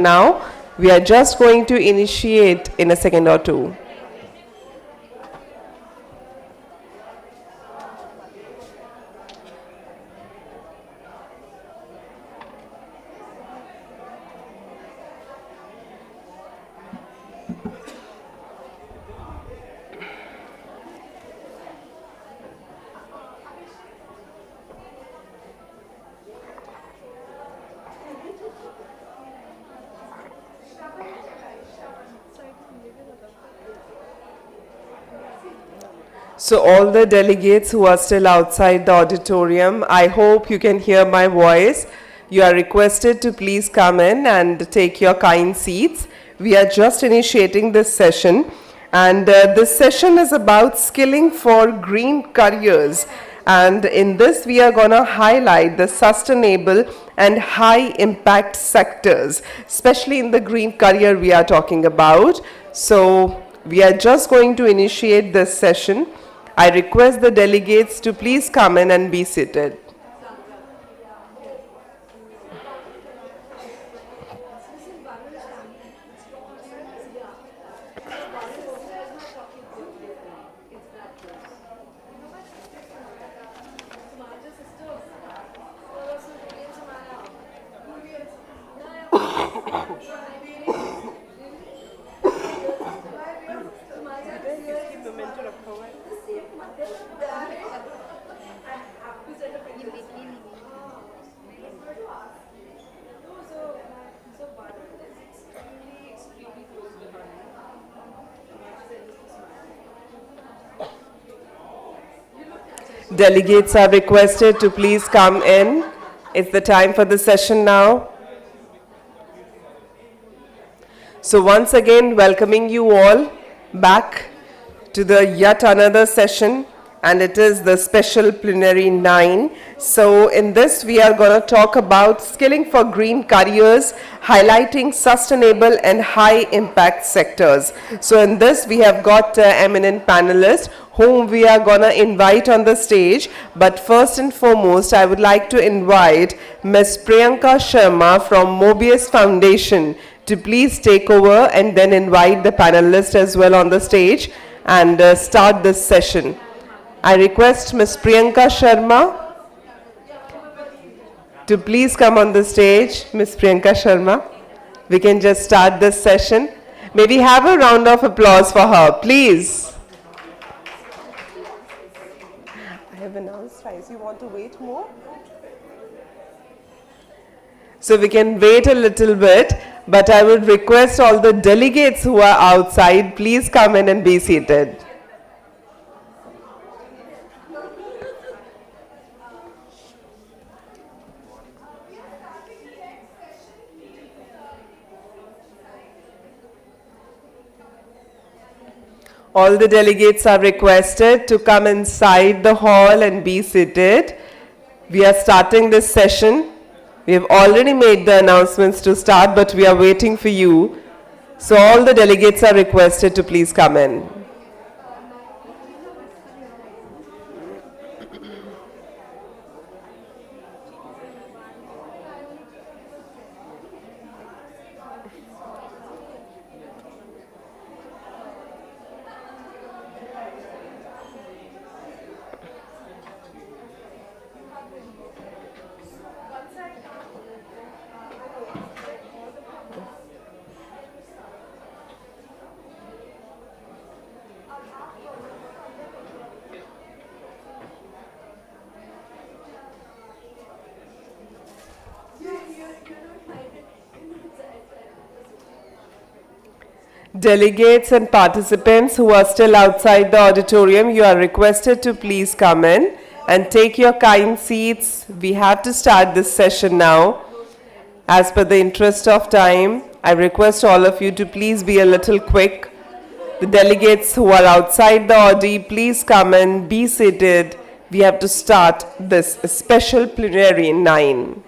Now, we are just going to initiate in a second or two. So all the delegates who are still outside the auditorium, I hope you can hear my voice. You are requested to please come in and take your kind seats. We are just initiating this session, and this session is about skilling for green careers. And in this, we are going to highlight the sustainable and high impact sectors, especially in the green career we are talking about. So we are just going to initiate this session. I request the delegates to please come in and be seated. Delegates are requested to please come in. It's the time for the session now. So once again, welcoming you all back to the yet another session, and it is the special plenary 9. So in this, we are going to talk about skilling for green careers, highlighting sustainable and high impact sectors. So in this, we have got eminent panelists whom we are going to invite on the stage. But first and foremost, I would like to invite Ms. Priyanka Sharma from Mobius Foundation to please take over and then invite the panelists as well on the stage and start this session. I request Ms. Priyanka Sharma to please come on the stage. Ms. Priyanka Sharma, we can just start this session. May we have a round of applause for her, please. I have announced twice. You want to wait more? So we can wait a little bit, but I would request all the delegates who are outside, please come in and be seated. All the delegates are requested to come inside the hall and be seated. We are starting this session. We have already made the announcements to start, but we are waiting for you. So all the delegates are requested to please come in. Delegates and participants who are still outside the auditorium, you are requested to please come in and take your kind seats. We have to start this session now. As per the interest of time, I request all of you to please be a little quick. The delegates who are outside the audi, please come in, be seated. We have to start this special plenary 9.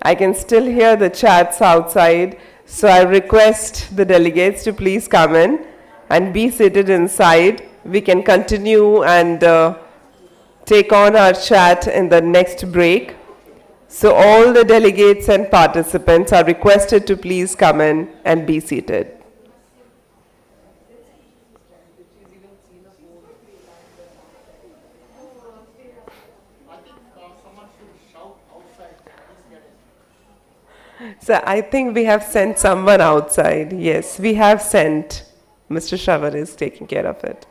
I can still hear the chats outside, so I request the delegates to please come in and be seated inside. We can continue and take on our chat in the next break. So all the delegates and participants are requested to please come in and be seated. So I think we have sent someone outside. Yes, we have sent. Mr. Shravan is taking care of it.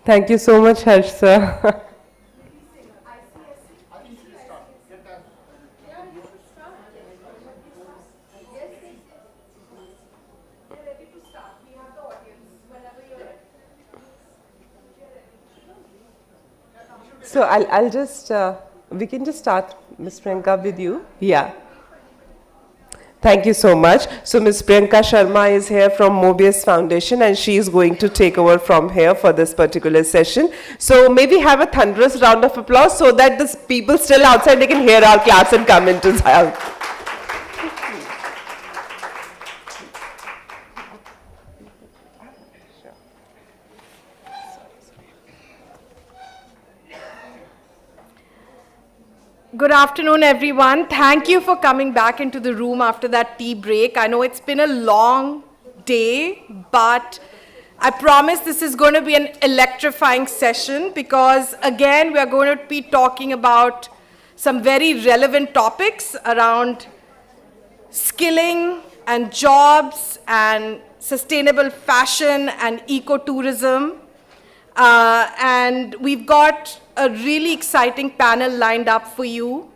Thank you so much, Harsh sir. So I'll just, we can just start, Ms. Priyanka, with you. Yeah. Thank you so much. So Ms. Priyanka Sharma is here from Mobius Foundation, and she is going to take over from here for this particular session. So maybe have a thunderous round of applause so that the people still outside, they can hear our class and come into the house. Good afternoon, everyone. Thank you for coming back into the room after that tea break. I know it's been a long day, but I promise this is going to be an electrifying session because, again, we are going to be talking about some very relevant topics around skilling and jobs and sustainable fashion and ecotourism. And we've got a really exciting panel lined up for you.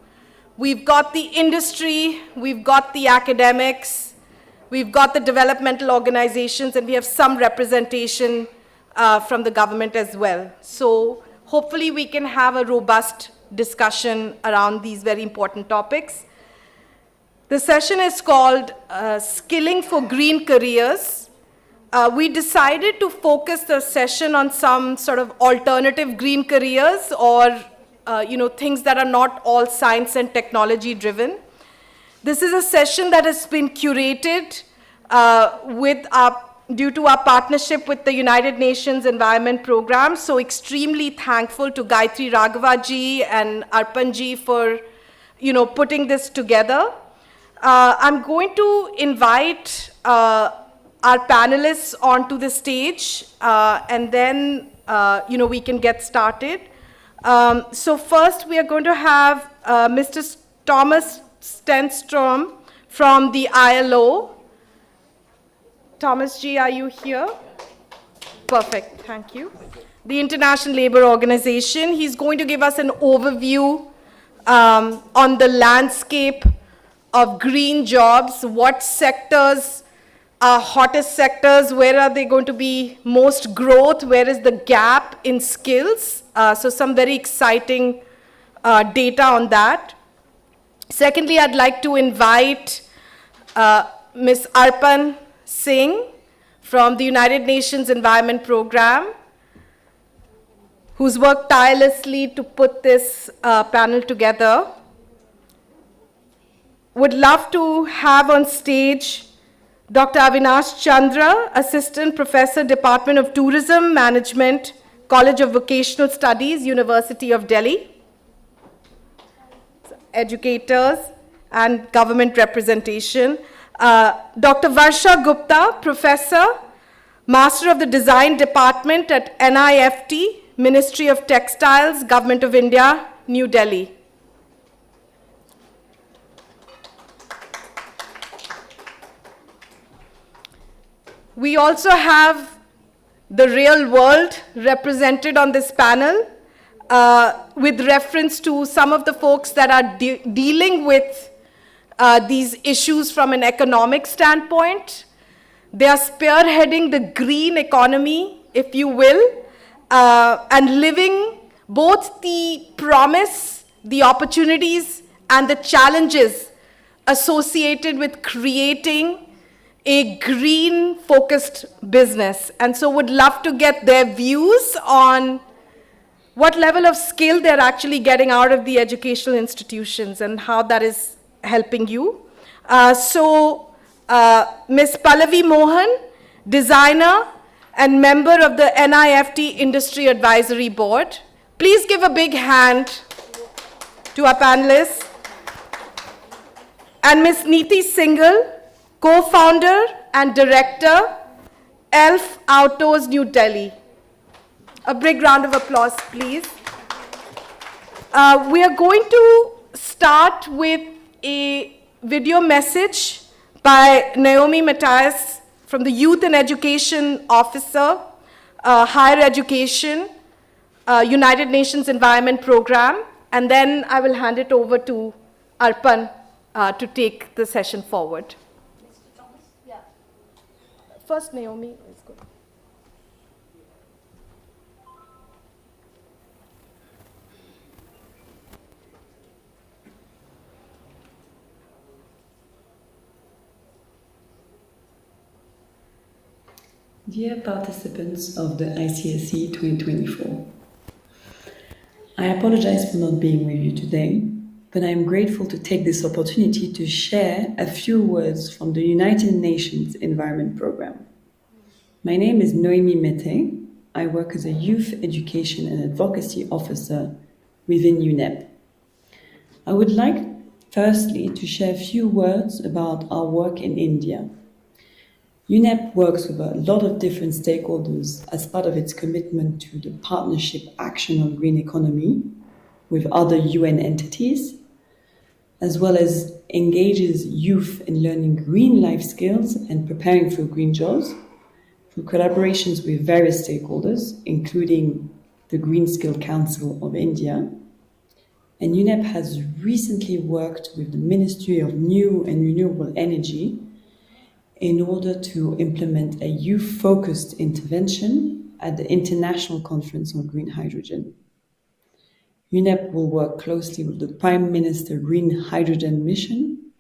We've got the industry, we've got the academics, we've got the developmental organizations, and we have some representation from the government as well. So hopefully we can have a robust discussion around these very important topics. The session is called Skilling for Green Careers. We decided to focus the session on some sort of alternative green careers or things that are not all science and technology driven. This is a session that has been curated due to our partnership with the United Nations Environment Program. So extremely thankful to Gayatri Raghava ji and Arpan ji for putting this together. I'm going to invite our panelists onto the stage, and then we can get started. So first we are going to have Mr. Thomas Stenstrom from the ILO. Thomas G, are you here? Perfect, thank you. The International Labour Organization. He's going to give us an overview on the landscape of green jobs, what sectors are hottest sectors, where are they going to be most growth, where is the gap in skills. So some very exciting data on that. Secondly, I'd like to invite Ms. Arpan Singh from the United Nations Environment Program, who's worked tirelessly to put this panel together. Would love to have on stage Dr. Avinash Chandra, Assistant Professor, Department of Tourism Management, College of Vocational Studies, University of Delhi, educators and government representation. Dr. Varsha Gupta, Professor, Master of the Design Department at NIFT, Ministry of Textiles, Government of India, New Delhi. We also have the real world represented on this panel with reference to some of the folks that are dealing with these issues from an economic standpoint. They are spearheading the green economy, if you will, and living both the promise, the opportunities, and the challenges associated with creating a green-focused business. And so would love to get their views on what level of skill they're actually getting out of the educational institutions and how that is helping you. Ms. Pallavi Mohan, designer and member of the NIFT Industry Advisory Board. Please give a big hand to our panelists. And Ms. Neeti Singhal, co-founder and director, ELF Outdoors, New Delhi. A big round of applause, please. We are going to start with a video message by Naomi Matthias from the Youth and Education Officer, Higher Education, United Nations Environment Program, and then I will hand it over to Arpan to take the session forward. First, Naomi is good. Dear participants of the ICSE 2024, I apologize for not being with you today, but I am grateful to take this opportunity to share a few words from the United Nations Environment Program. My name is Noémie Mété. I work as a Youth Education and Advocacy Officer within UNEP. I would like firstly to share a few words about our work in India. UNEP works with a lot of different stakeholders as part of its commitment to the Partnership Action on Green Economy with other UN entities, as well as engages youth in learning green life skills and preparing for green jobs through collaborations with various stakeholders, including the Green Skill Council of India. And UNEP has recently worked with the Ministry of New and Renewable Energy in order to implement a youth-focused intervention at the International Conference on Green Hydrogen. UNEP will work closely with the Prime Minister Green Hydrogen Mission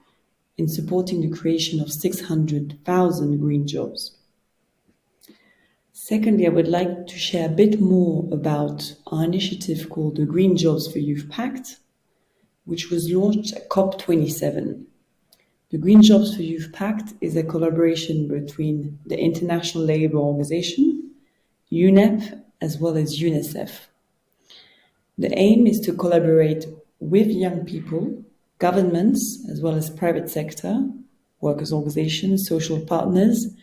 in supporting the creation of 600,000 green jobs. Secondly, I would like to share a bit more about our initiative called the Green Jobs for Youth Pact, which was launched at COP27. The Green Jobs for Youth Pact is a collaboration between the International Labour Organization, UNEP, as well as UNICEF. The aim is to collaborate with young people, governments, as well as private sector, workers' organizations, social partners,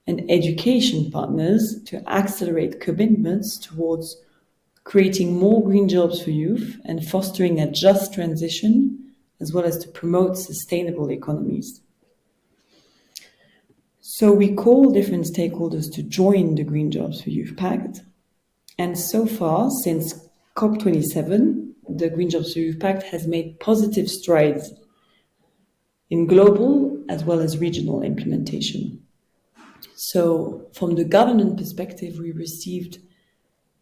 and education partners to accelerate commitments towards creating more green jobs for youth and fostering a just transition, as well as to promote sustainable economies. So we call different stakeholders to join the Green Jobs for Youth Pact. And so far, since COP27, the Green Jobs for Youth Pact has made positive strides in global as well as regional implementation. So from the government perspective, we received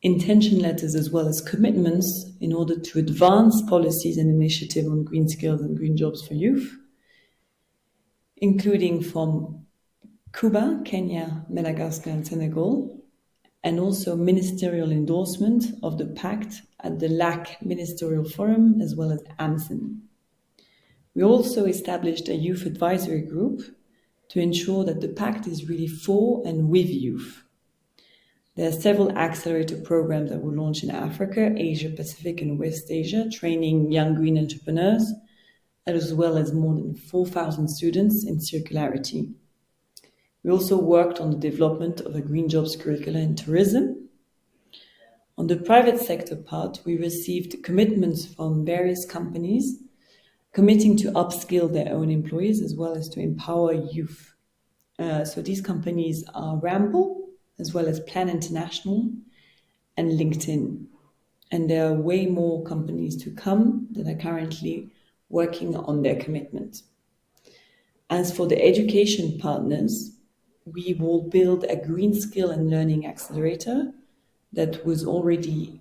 intention letters as well as commitments in order to advance policies and initiatives on green skills and green jobs for youth, including from Cuba, Kenya, Madagascar, and Senegal, and also ministerial endorsement of the pact at the LAC Ministerial Forum, as well as AMSEN. We also established a youth advisory group to ensure that the pact is really for and with youth. There are several accelerator programs that will launch in Africa, Asia Pacific, and West Asia, training young green entrepreneurs, as well as more than 4,000 students in circularity. We also worked on the development of a green jobs curricula in tourism. On the private sector part, we received commitments from various companies committing to upskill their own employees as well as to empower youth. So these companies are Ramble, as well as Plan International and LinkedIn. And there are way more companies to come that are currently working on their commitment. As for the education partners, we will build a green skill and learning accelerator that was already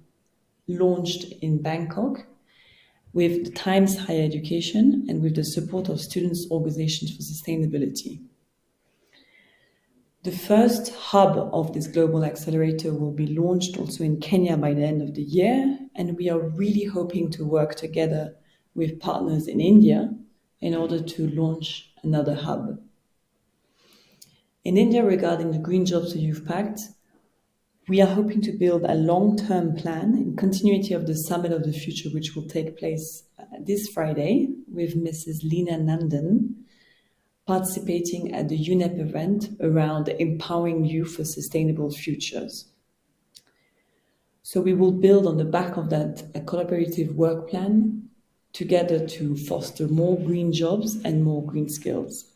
launched in Bangkok with the Times Higher Education and with the support of students' organizations for sustainability. The first hub of this global accelerator will be launched also in Kenya by the end of the year, and we are really hoping to work together with partners in India in order to launch another hub. In India, regarding the Green Jobs for Youth Pact, we are hoping to build a long-term plan in continuity of the Summit of the Future, which will take place this Friday with Mrs. Leena Nandan participating at the UNEP event around empowering youth for sustainable futures. So we will build on the back of that a collaborative work plan together to foster more green jobs and more green skills.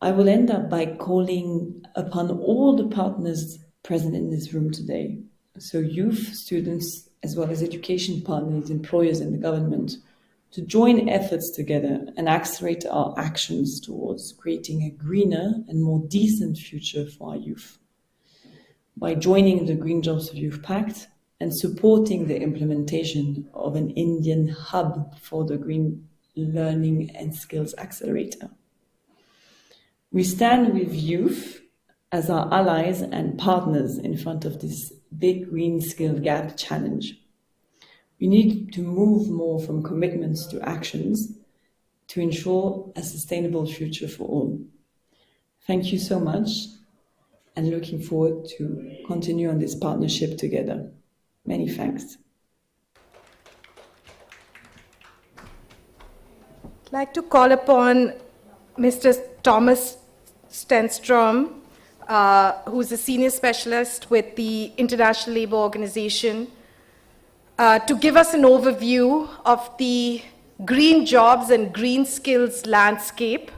I will end up by calling upon all the partners present in this room today, so youth, students, as well as education partners, employers, and the government, to join efforts together and accelerate our actions towards creating a greener and more decent future for our youth. By joining the Green Jobs for Youth Pact and supporting the implementation of an Indian hub for the Green Learning and Skills Accelerator. We stand with youth as our allies and partners in front of this big green skill gap challenge. We need to move more from commitments to actions to ensure a sustainable future for all. Thank you so much, and looking forward to continue on this partnership together. Many thanks. I'd like to call upon Mr. Thomas Stenstrom, who's a senior specialist with the International Labour Organization, to give us an overview of the green jobs and green skills landscape.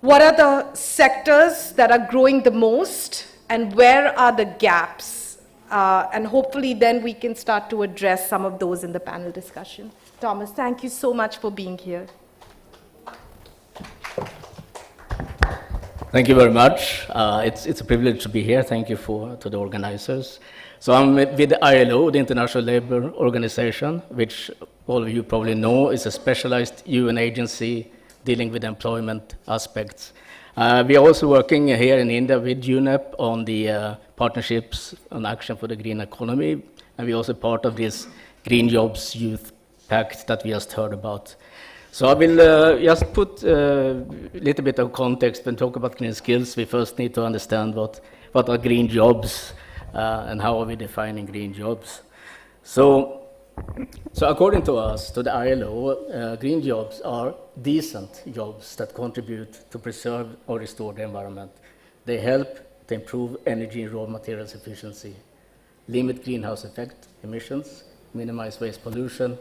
What are the sectors that are growing the most, and where are the gaps? And hopefully then we can start to address some of those in the panel discussion. Thomas, thank you so much for being here. Thank you very much. It's a privilege to be here. Thank you to the organizers. So I'm with the ILO, the International Labour Organization, which all of you probably know is a specialized UN agency dealing with employment aspects. We are also working here in India with UNEP on the partnerships on action for the green economy, and we're also part of this Green Jobs Youth Pact that we just heard about. So I will just put a little bit of context when talk about green skills. We first need to understand what are green jobs and how are we defining green jobs. So according to us, to the ILO, green jobs are decent jobs that contribute to preserve or restore the environment. They help to improve energy and raw materials efficiency, limit greenhouse effect emissions, minimize waste pollution,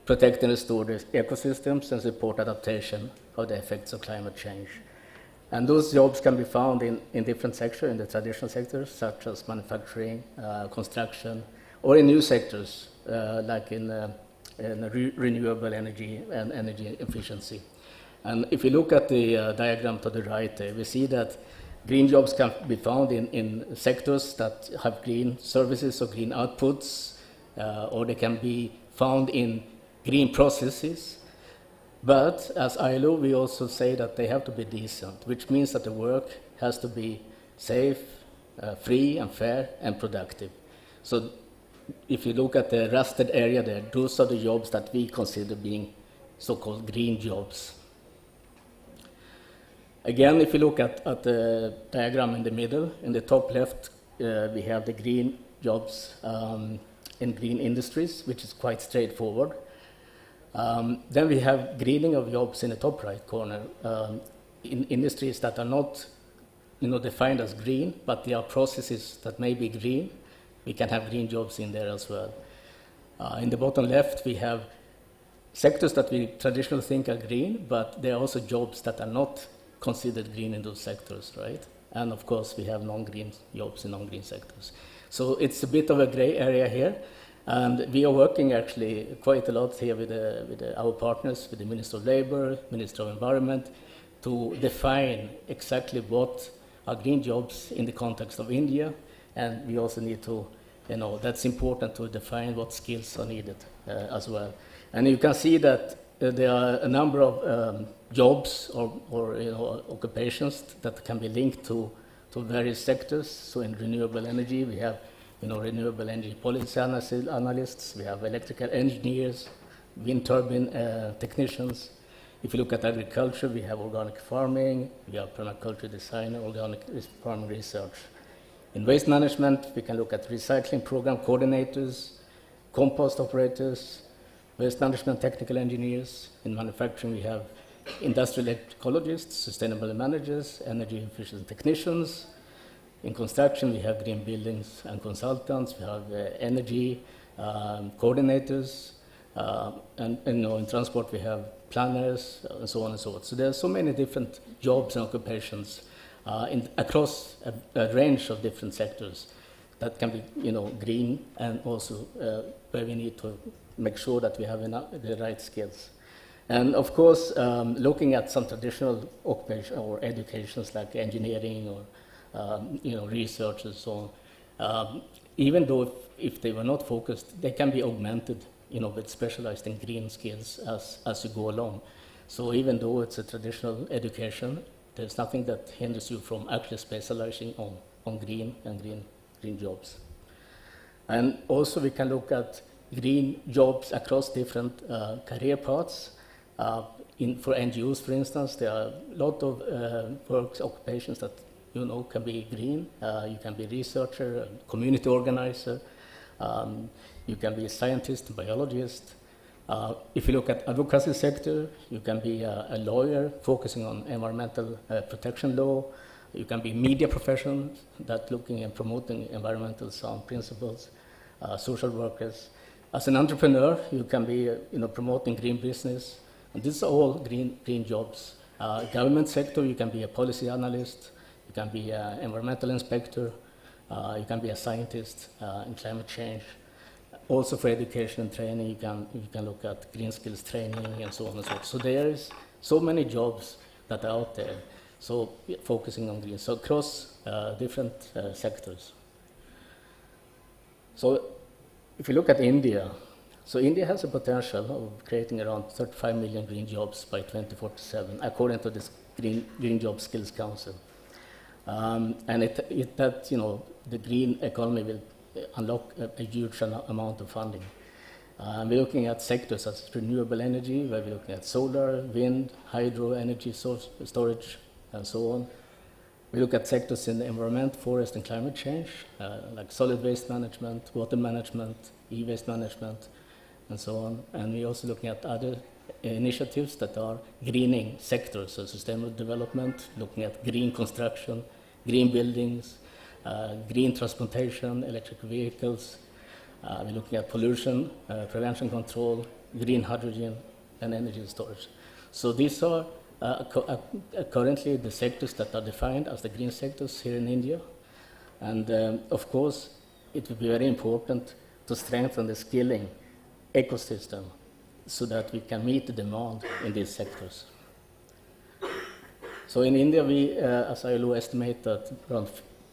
protect and restore the ecosystems, and support adaptation of the effects of climate change. And those jobs can be found in different sectors, in the traditional sectors, such as manufacturing, construction, or in new sectors, like in renewable energy and energy efficiency. And if you look at the diagram to the right, we see that green jobs can be found in sectors that have green services or green outputs, or they can be found in green processes. But as ILO, we also say that they have to be decent, which means that the work has to be safe, free and fair and productive. So if you look at the rusted area there, those are the jobs that we consider being so-called green jobs. Again, if you look at the diagram in the middle, in the top left, we have the green jobs in green industries, which is quite straightforward. Then we have greening of jobs in the top right corner, in industries that are not defined as green, but there are processes that may be green. We can have green jobs in there as well. In the bottom left, we have sectors that we traditionally think are green, but there are also jobs that are not considered green in those sectors, right? And of course, we have non-green jobs in non-green sectors. So it's a bit of a gray area here. And we are working actually quite a lot here with our partners, with the Minister of Labor, Minister of Environment, to define exactly what are green jobs in the context of India. And we also need to, that's important to define what skills are needed as well. And you can see that there are a number of jobs or occupations that can be linked to various sectors. So in renewable energy, we have renewable energy policy analysts, we have electrical engineers, wind turbine technicians. If you look at agriculture, we have organic farming, we have permaculture design, organic farming research. In waste management, we can look at recycling program coordinators, compost operators, waste management technical engineers. In manufacturing, we have industrial ecologists, sustainable managers, energy efficient technicians. In construction, we have green buildings and consultants. We have energy coordinators. And in transport, we have planners, and so on and so forth. So there are so many different jobs and occupations across a range of different sectors that can be green, and also where we need to make sure that we have the right skills. And of course, looking at some traditional occupation or educations like engineering or research and so on, even though if they were not focused, they can be augmented with specialized in green skills as you go along. So even though it's a traditional education, there's nothing that hinders you from actually specializing on green and green jobs. And also we can look at green jobs across different career paths. For NGOs, for instance, there are a lot of occupations that can be green. You can be a researcher, a community organizer, you can be a scientist, a biologist. If you look at advocacy sector, you can be a lawyer focusing on environmental protection law. You can be media professionals that looking and promoting environmental sound principles, social workers. As an entrepreneur, you can be promoting green business. And these are all green jobs. Government sector, you can be a policy analyst, you can be an environmental inspector, you can be a scientist in climate change. Also for education and training, you can look at green skills training and so on and so forth. So there is so many jobs that are out there. So focusing on green, so across different sectors. So if you look at India, so India has a potential of creating around 35 million green jobs by 2047, according to this Green Job Skills Council. And the green economy will unlock a huge amount of funding. We're looking at sectors such as renewable energy, where we're looking at solar, wind, hydro, energy storage, and so on. We look at sectors in the environment, forest, and climate change, like solid waste management, water management, e-waste management, and so on. And we're also looking at other initiatives that are greening sectors, so sustainable development, looking at green construction, green buildings, green transportation, electric vehicles. We're looking at pollution, prevention control, green hydrogen, and energy storage. So these are currently the sectors that are defined as the green sectors here in India. And of course, it will be very important to strengthen the skilling ecosystem so that we can meet the demand in these sectors. So in India, we, as ILO, estimate that around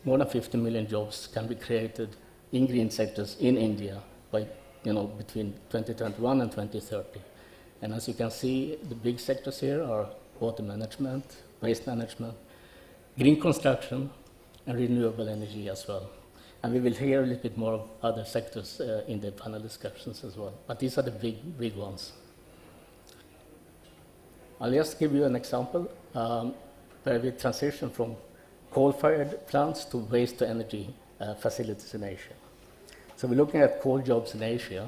more than 50 million jobs can be created in green sectors in India by, between 2021 and 2030. And as you can see, the big sectors here are water management, waste management, green construction, and renewable energy as well. And we will hear a little bit more of other sectors in the panel discussions as well. But these are the big ones. I'll just give you an example. where we transition from coal-fired plants to waste-to-energy facilities in Asia. So we're looking at coal jobs in Asia.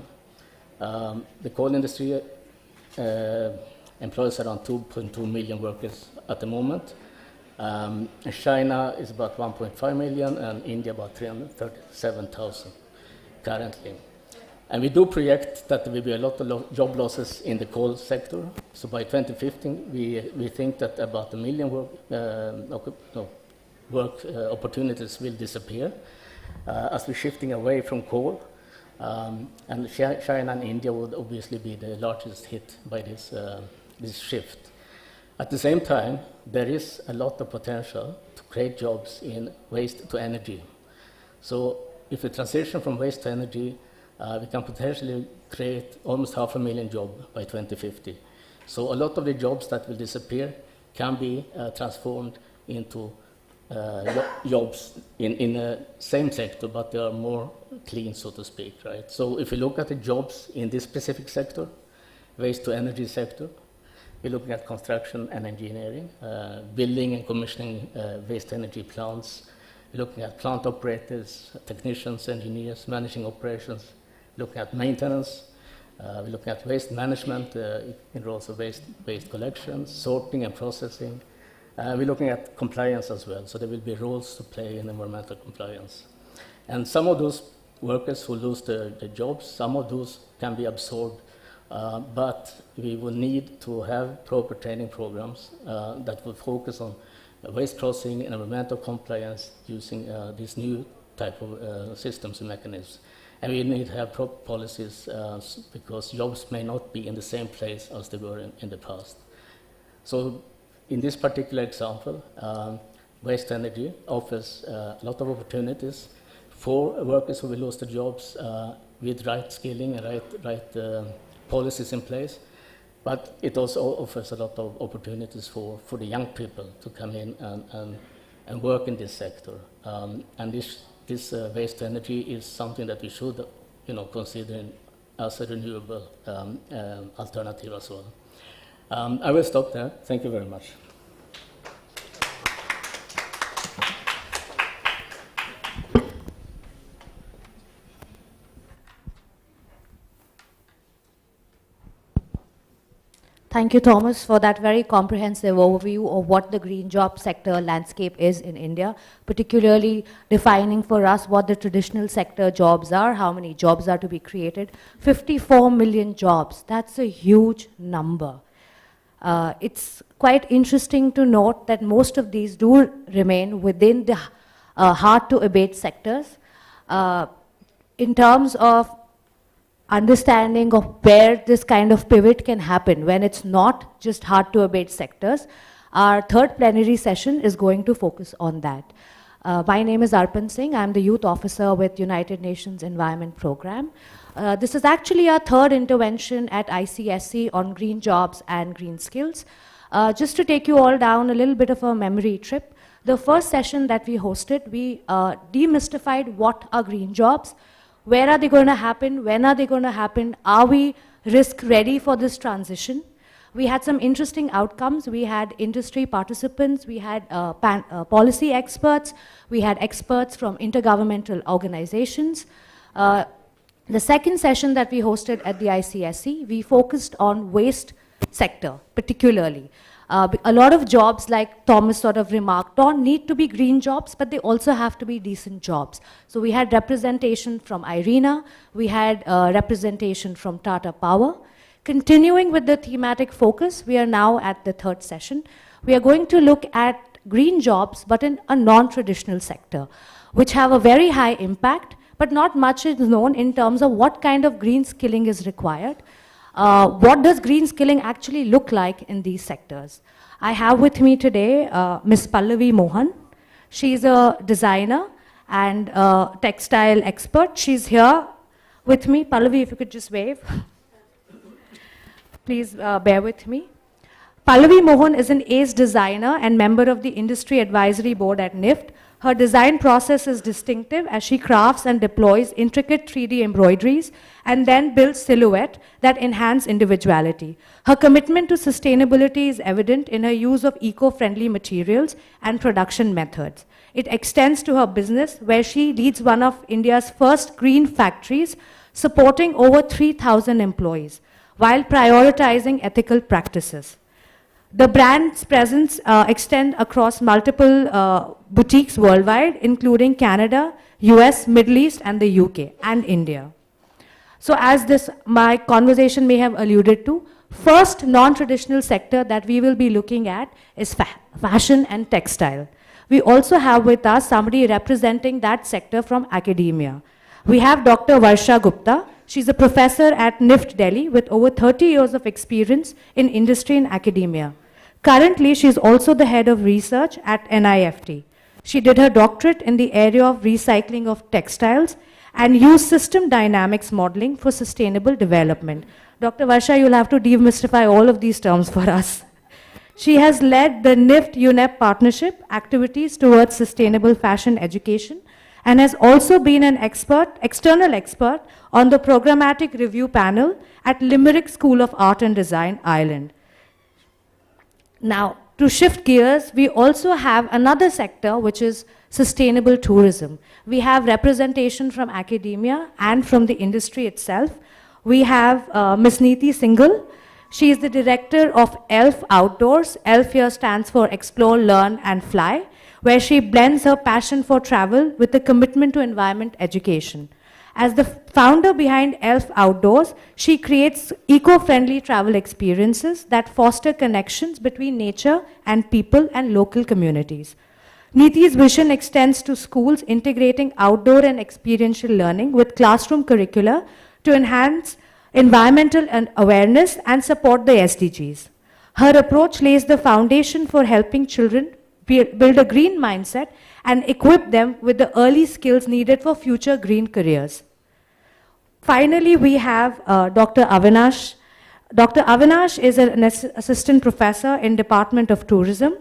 The coal industry employs around 2.2 million workers at the moment. China is about 1.5 million, and India about 337,000 currently. And we do project that there will be a lot of job losses in the coal sector. So by 2015, we think that about 1 million work opportunities will disappear as we're shifting away from coal. And China and India would obviously be the largest hit by this shift. At the same time, there is a lot of potential to create jobs in waste to energy. So if we transition from waste to energy, we can potentially create almost 500,000 jobs by 2050. So a lot of the jobs that will disappear can be transformed into jobs in the same sector, but they are more clean, so to speak, right? So if you look at the jobs in this specific sector, waste to energy sector, we're looking at construction and engineering, building and commissioning waste energy plants. We're looking at plant operators, technicians, engineers, managing operations, looking at maintenance. We're looking at waste management in roles of waste collection, sorting and processing. We're looking at compliance as well, so there will be roles to play in environmental compliance. And some of those workers who lose their jobs, some of those can be absorbed, but we will need to have proper training programs that will focus on waste processing and environmental compliance using these new type of systems and mechanisms. And we need to have proper policies because jobs may not be in the same place as they were in the past. So in this particular example, waste energy offers a lot of opportunities for workers who will lose their jobs with right skilling and right policies in place. But it also offers a lot of opportunities for the young people to come in and work in this sector. And this waste energy is something that we should consider as a renewable alternative as well. I will stop there. Thank you very much. Thank you, Thomas, for that very comprehensive overview of what the green job sector landscape is in India, particularly defining for us what the traditional sector jobs are, how many jobs are to be created. 54 million jobs, that's a huge number. It's quite interesting to note that most of these do remain within the hard-to-abate sectors. In terms of understanding of where this kind of pivot can happen when it's not just hard to abate sectors, our third plenary session is going to focus on that. My name is Arpan Singh. I'm the youth officer with United Nations Environment Program. This is actually our third intervention at ICSE on green jobs and green skills. Just to take you all down a little bit of a memory trip, the first session that we hosted, we demystified what are green jobs. Where are they going to happen? When are they going to happen? Are we risk ready for this transition? We had some interesting outcomes. We had industry participants, we had policy experts, we had experts from intergovernmental organizations. The second session that we hosted at the ICSE, we focused on waste sector particularly. A lot of jobs, like Thomas sort of remarked on, need to be green jobs, but they also have to be decent jobs. So we had representation from IRENA, we had representation from Tata Power. Continuing with the thematic focus, we are now at the third session. We are going to look at green jobs, but in a non-traditional sector, which have a very high impact, but not much is known in terms of what kind of green skilling is required. What does green skilling actually look like in these sectors? I have with me today Ms. Pallavi Mohan. She's a designer and a textile expert. She's here with me. Pallavi, if you could just wave. Please bear with me. Pallavi Mohan is an ACE designer and member of the Industry Advisory Board at NIFT. Her design process is distinctive as she crafts and deploys intricate 3D embroideries and then builds silhouette that enhance individuality. Her commitment to sustainability is evident in her use of eco-friendly materials and production methods. It extends to her business, where she leads one of India's first green factories, supporting over 3,000 employees, while prioritizing ethical practices. The brand's presence extends across multiple boutiques worldwide, including Canada, US, Middle East, and the UK, and India. So as my conversation may have alluded to, first non-traditional sector that we will be looking at is fashion and textile. We also have with us somebody representing that sector from academia. We have Dr. Varsha Gupta. She's a professor at 9th Delhi with over 30 years of experience in industry and academia. Currently, she's also the head of research at NIFT. She did her doctorate in the area of recycling of textiles and used system dynamics modeling for sustainable development. Dr. Varsha, you'll have to demystify all of these terms for us. She has led the NIFT-UNEP partnership activities towards sustainable fashion education and has also been an external expert on the programmatic review panel at Limerick School of Art and Design, Ireland. Now, to shift gears, we also have another sector which is sustainable tourism. We have representation from academia and from the industry itself. We have Ms. Neeti Singhal. She is the director of ELF Outdoors. ELF here stands for Explore, Learn and Fly, where she blends her passion for travel with a commitment to environment education. As the founder behind ELF Outdoors, she creates eco-friendly travel experiences that foster connections between nature and people and local communities. Neeti's vision extends to schools integrating outdoor and experiential learning with classroom curricula to enhance environmental awareness and support the SDGs. Her approach lays the foundation for helping children build a green mindset and equip them with the early skills needed for future green careers. Finally, we have Dr. Avinash. Dr. Avinash is an assistant professor in Department of Tourism,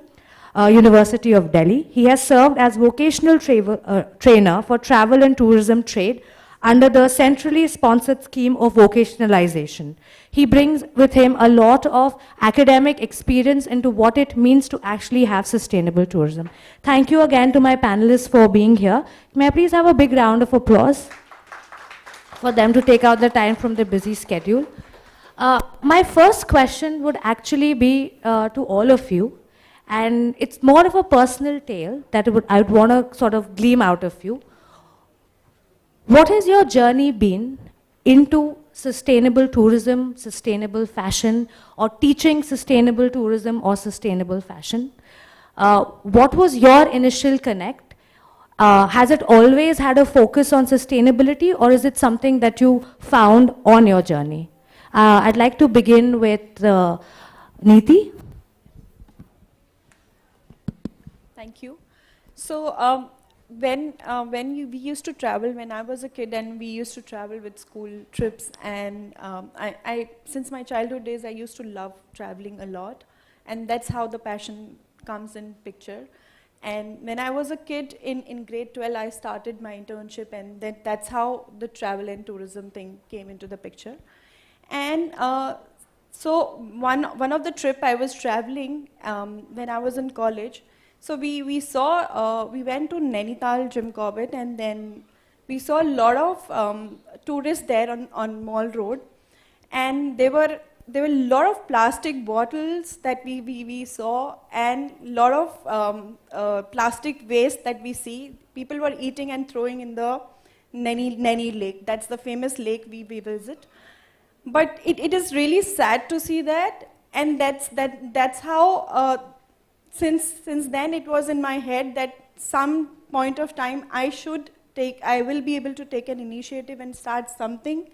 University of Delhi. He has served as vocational trainer for travel and tourism trade under the centrally sponsored scheme of vocationalization. He brings with him a lot of academic experience into what it means to actually have sustainable tourism. Thank you again to my panelists for being here. May I please have a big round of applause for them to take out the time from their busy schedule. My first question would actually be to all of you, and it's more of a personal tale that I would want to sort of glean out of you. What has your journey been into sustainable tourism, sustainable fashion, or teaching sustainable tourism or sustainable fashion? What was your initial connect? Has it always had a focus on sustainability, or is it something that you found on your journey? I'd like to begin with Neeti. Thank you. So we used to travel when I was a kid, and we used to travel with school trips, and since my childhood days I used to love traveling a lot, and that's how the passion comes in picture. And when I was a kid in grade 12, I started my internship, and that's how the travel and tourism thing came into the picture. And so one of the trip I was traveling when I was in college. So we went to Nainital, Jim Corbett, and then we saw a lot of tourists there on Mall Road, and there were a lot of plastic bottles that we saw, and a lot of plastic waste that we see. People were eating and throwing in the Naini Lake. That's the famous lake we visit. But it is really sad to see that, and that's how. Since then it was in my head that some point of time I will be able to take an initiative and start something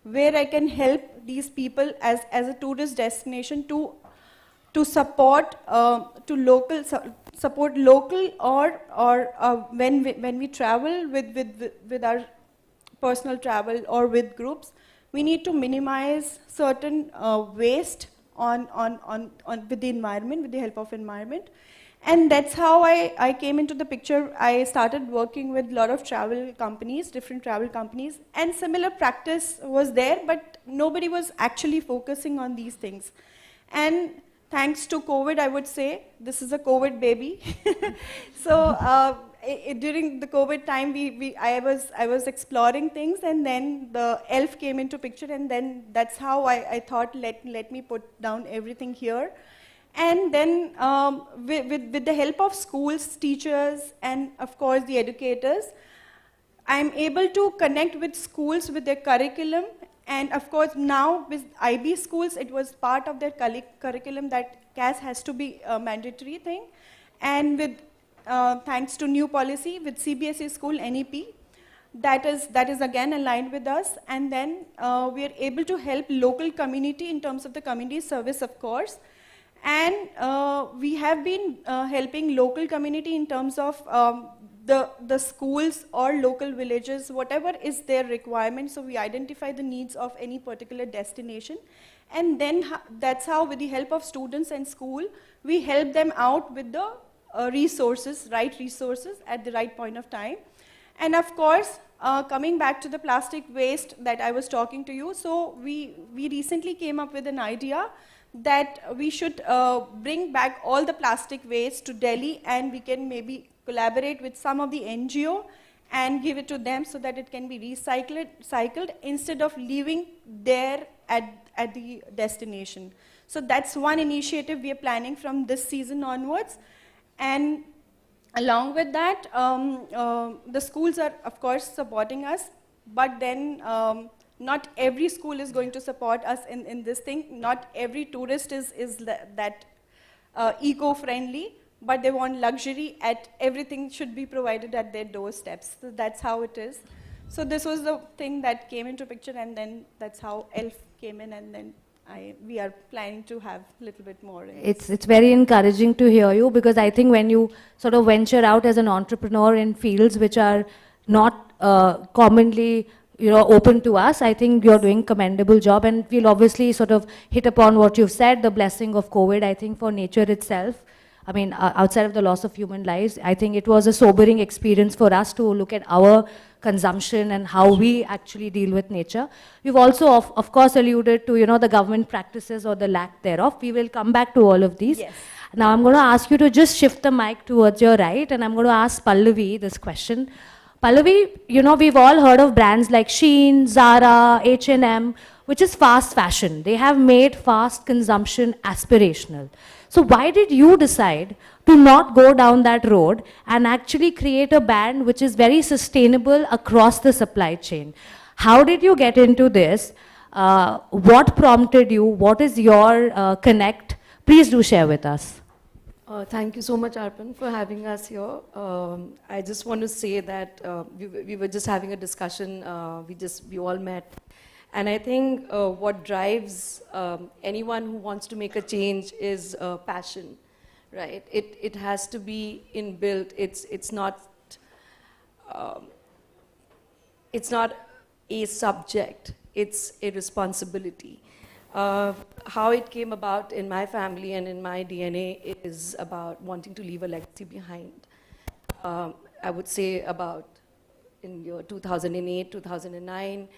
where I can help these people as a tourist destination to support support local or when we travel with our personal travel or with groups, we need to minimize certain waste on with the environment, with the help of environment. And that's how I came into the picture. I started working with a lot of travel companies, different travel companies, and similar practice was there, but nobody was actually focusing on these things. And thanks to COVID, I would say, this is a COVID baby. So during the COVID time, I was exploring things, and then the ELF came into picture, and then that's how I thought, let me put down everything here. And then with the help of schools, teachers, and of course the educators, I'm able to connect with schools with their curriculum. And of course now with IB schools, it was part of their curriculum that CAS has to be a mandatory thing. And with thanks to new policy with CBSE school NEP, that is again aligned with us. And then we are able to help local community in terms of the community service, of course. And we have been helping local community in terms of the schools or local villages, whatever is their requirement. So we identify the needs of any particular destination. And then that's how, with the help of students and school, we help them out with the resources, right resources at the right point of time. And of course, coming back to the plastic waste that I was talking to you, so we recently came up with an idea that we should bring back all the plastic waste to Delhi, and we can maybe collaborate with some of the NGO and give it to them so that it can be recycled instead of leaving there at the destination. So that's one initiative we are planning from this season onwards. And along with that, the schools are of course supporting us, but then not every school is going to support us in this thing. Not every tourist is that eco-friendly, but they want luxury. Everything should be provided at their doorsteps. So that's how it is. So this was the thing that came into picture, and then that's how ELF came in, and then we are planning to have a little bit more. It's very encouraging to hear you, because I think when you sort of venture out as an entrepreneur in fields which are not commonly open to us, I think you're doing a commendable job. And we'll obviously sort of hit upon what you've said, the blessing of COVID, I think, for nature itself. I mean, outside of the loss of human lives, I think it was a sobering experience for us to look at our consumption and how we actually deal with nature. You've also, of course, alluded to, the government practices or the lack thereof. We will come back to all of these. Yes. Now, I'm going to ask you to just shift the mic towards your right, and I'm going to ask Pallavi this question. Pallavi, we've all heard of brands like Shein, Zara, H&M, which is fast fashion. They have made fast consumption aspirational. So why did you decide to not go down that road and actually create a brand which is very sustainable across the supply chain? How did you get into this? What prompted you? What is your connect? Please do share with us. Thank you so much, Arpan, for having us here. I just want to say that we were just having a discussion. We all met. And I think what drives anyone who wants to make a change is passion, right? It has to be inbuilt. It's not a subject. It's a responsibility. How it came about in my family and in my DNA is about wanting to leave a legacy behind. I would say about in year 2008, 2009,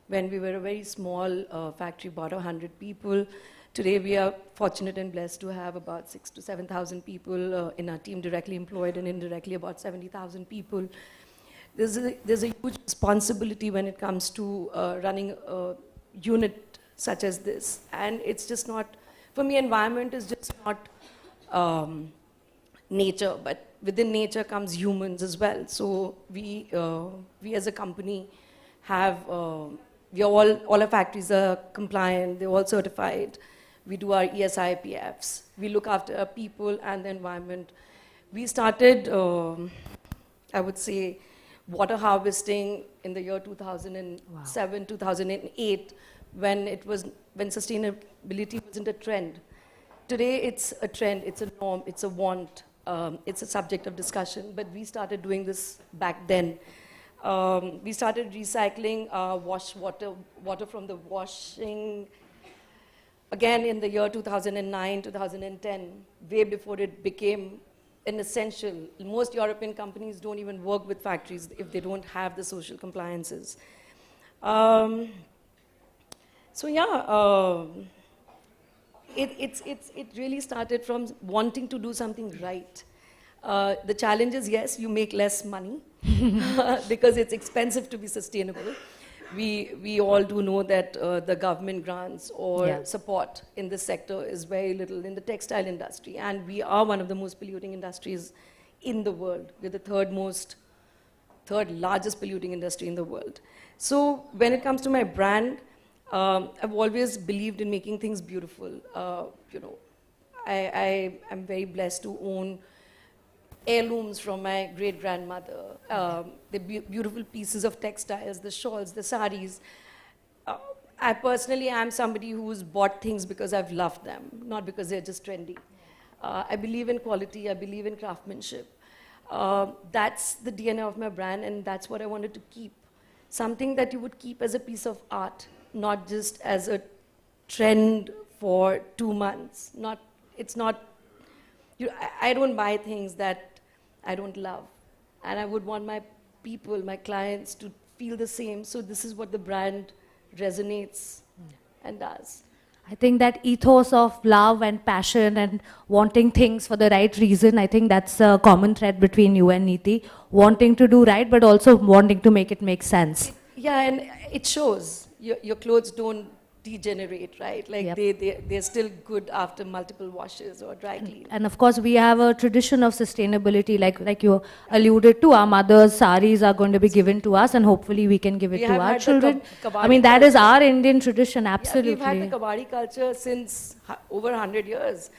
when we were a very small factory, about 100 people. Today we are fortunate and blessed to have about 6,000 to 7,000 people in our team, directly employed, and indirectly about 70,000 people. There's a huge responsibility when it comes to running a unit such as this. And it's just not, for me, environment is just not nature, but within nature comes humans as well. So we as a company have, all our factories are compliant, they're all certified. We do our ESIPFs. We look after our people and the environment. We started, I would say, water harvesting in the year 2007, 2008, when sustainability wasn't a trend. Today it's a trend, it's a norm, it's a want, it's a subject of discussion, but we started doing this back then. We started recycling water from the washing, again in the year 2009, 2010, way before it became an essential. Most European companies don't even work with factories if they don't have the social compliances. So yeah, it really started from wanting to do something right. The challenge is, yes, you make less money because it's expensive to be sustainable. We all do know that the government grants or support in this sector is very little in the textile industry, and we are one of the most polluting industries in the world. We're the third largest polluting industry in the world. So when it comes to my brand, I've always believed in making things beautiful. You know, I am very blessed to own heirlooms from my great-grandmother, the beautiful pieces of textiles, the shawls, the saris. I personally am somebody who's bought things because I've loved them, not because they're just trendy. I believe in quality, I believe in craftsmanship. That's the DNA of my brand, and that's what I wanted to keep. Something that you would keep as a piece of art, not just as a trend for 2 months. I don't buy things that I don't love. And I would want my people, my clients to feel the same. So this is what the brand resonates and does. I think that ethos of love and passion and wanting things for the right reason, I think that's a common thread between you and Neeti. Wanting to do right, but also wanting to make it make sense. Yeah, and it shows. Your clothes don't degenerate, right? Like they're still good after multiple washes or dry clean. And of course, we have a tradition of sustainability, like you alluded to. Our mothers' saris are going to be given to us, and hopefully we can give it to our children. I mean, that is our Indian tradition, absolutely. Yeah, we've had the kabadi culture since over 100 years.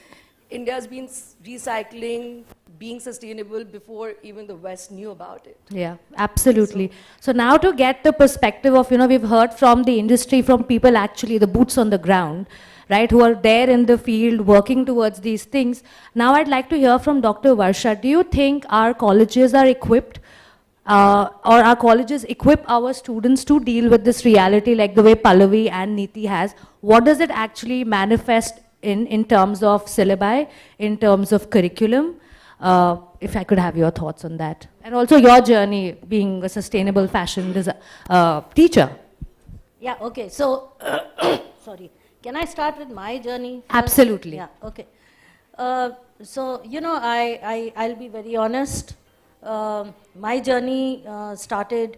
India's been recycling, being sustainable before even the West knew about it. Yeah, absolutely. So now to get the perspective of, we've heard from the industry, from people actually, the boots on the ground, right, who are there in the field working towards these things. Now I'd like to hear from Dr. Varsha. Do you think our colleges are equipped or our colleges equip our students to deal with this reality like the way Pallavi and Neeti has? What does it actually manifest in terms of syllabi, in terms of curriculum? If I could have your thoughts on that. And also your journey being a sustainable fashion teacher. Yeah, okay. So, sorry. Can I start with my journey first? Absolutely. Yeah, okay. So, I'll be very honest. My journey started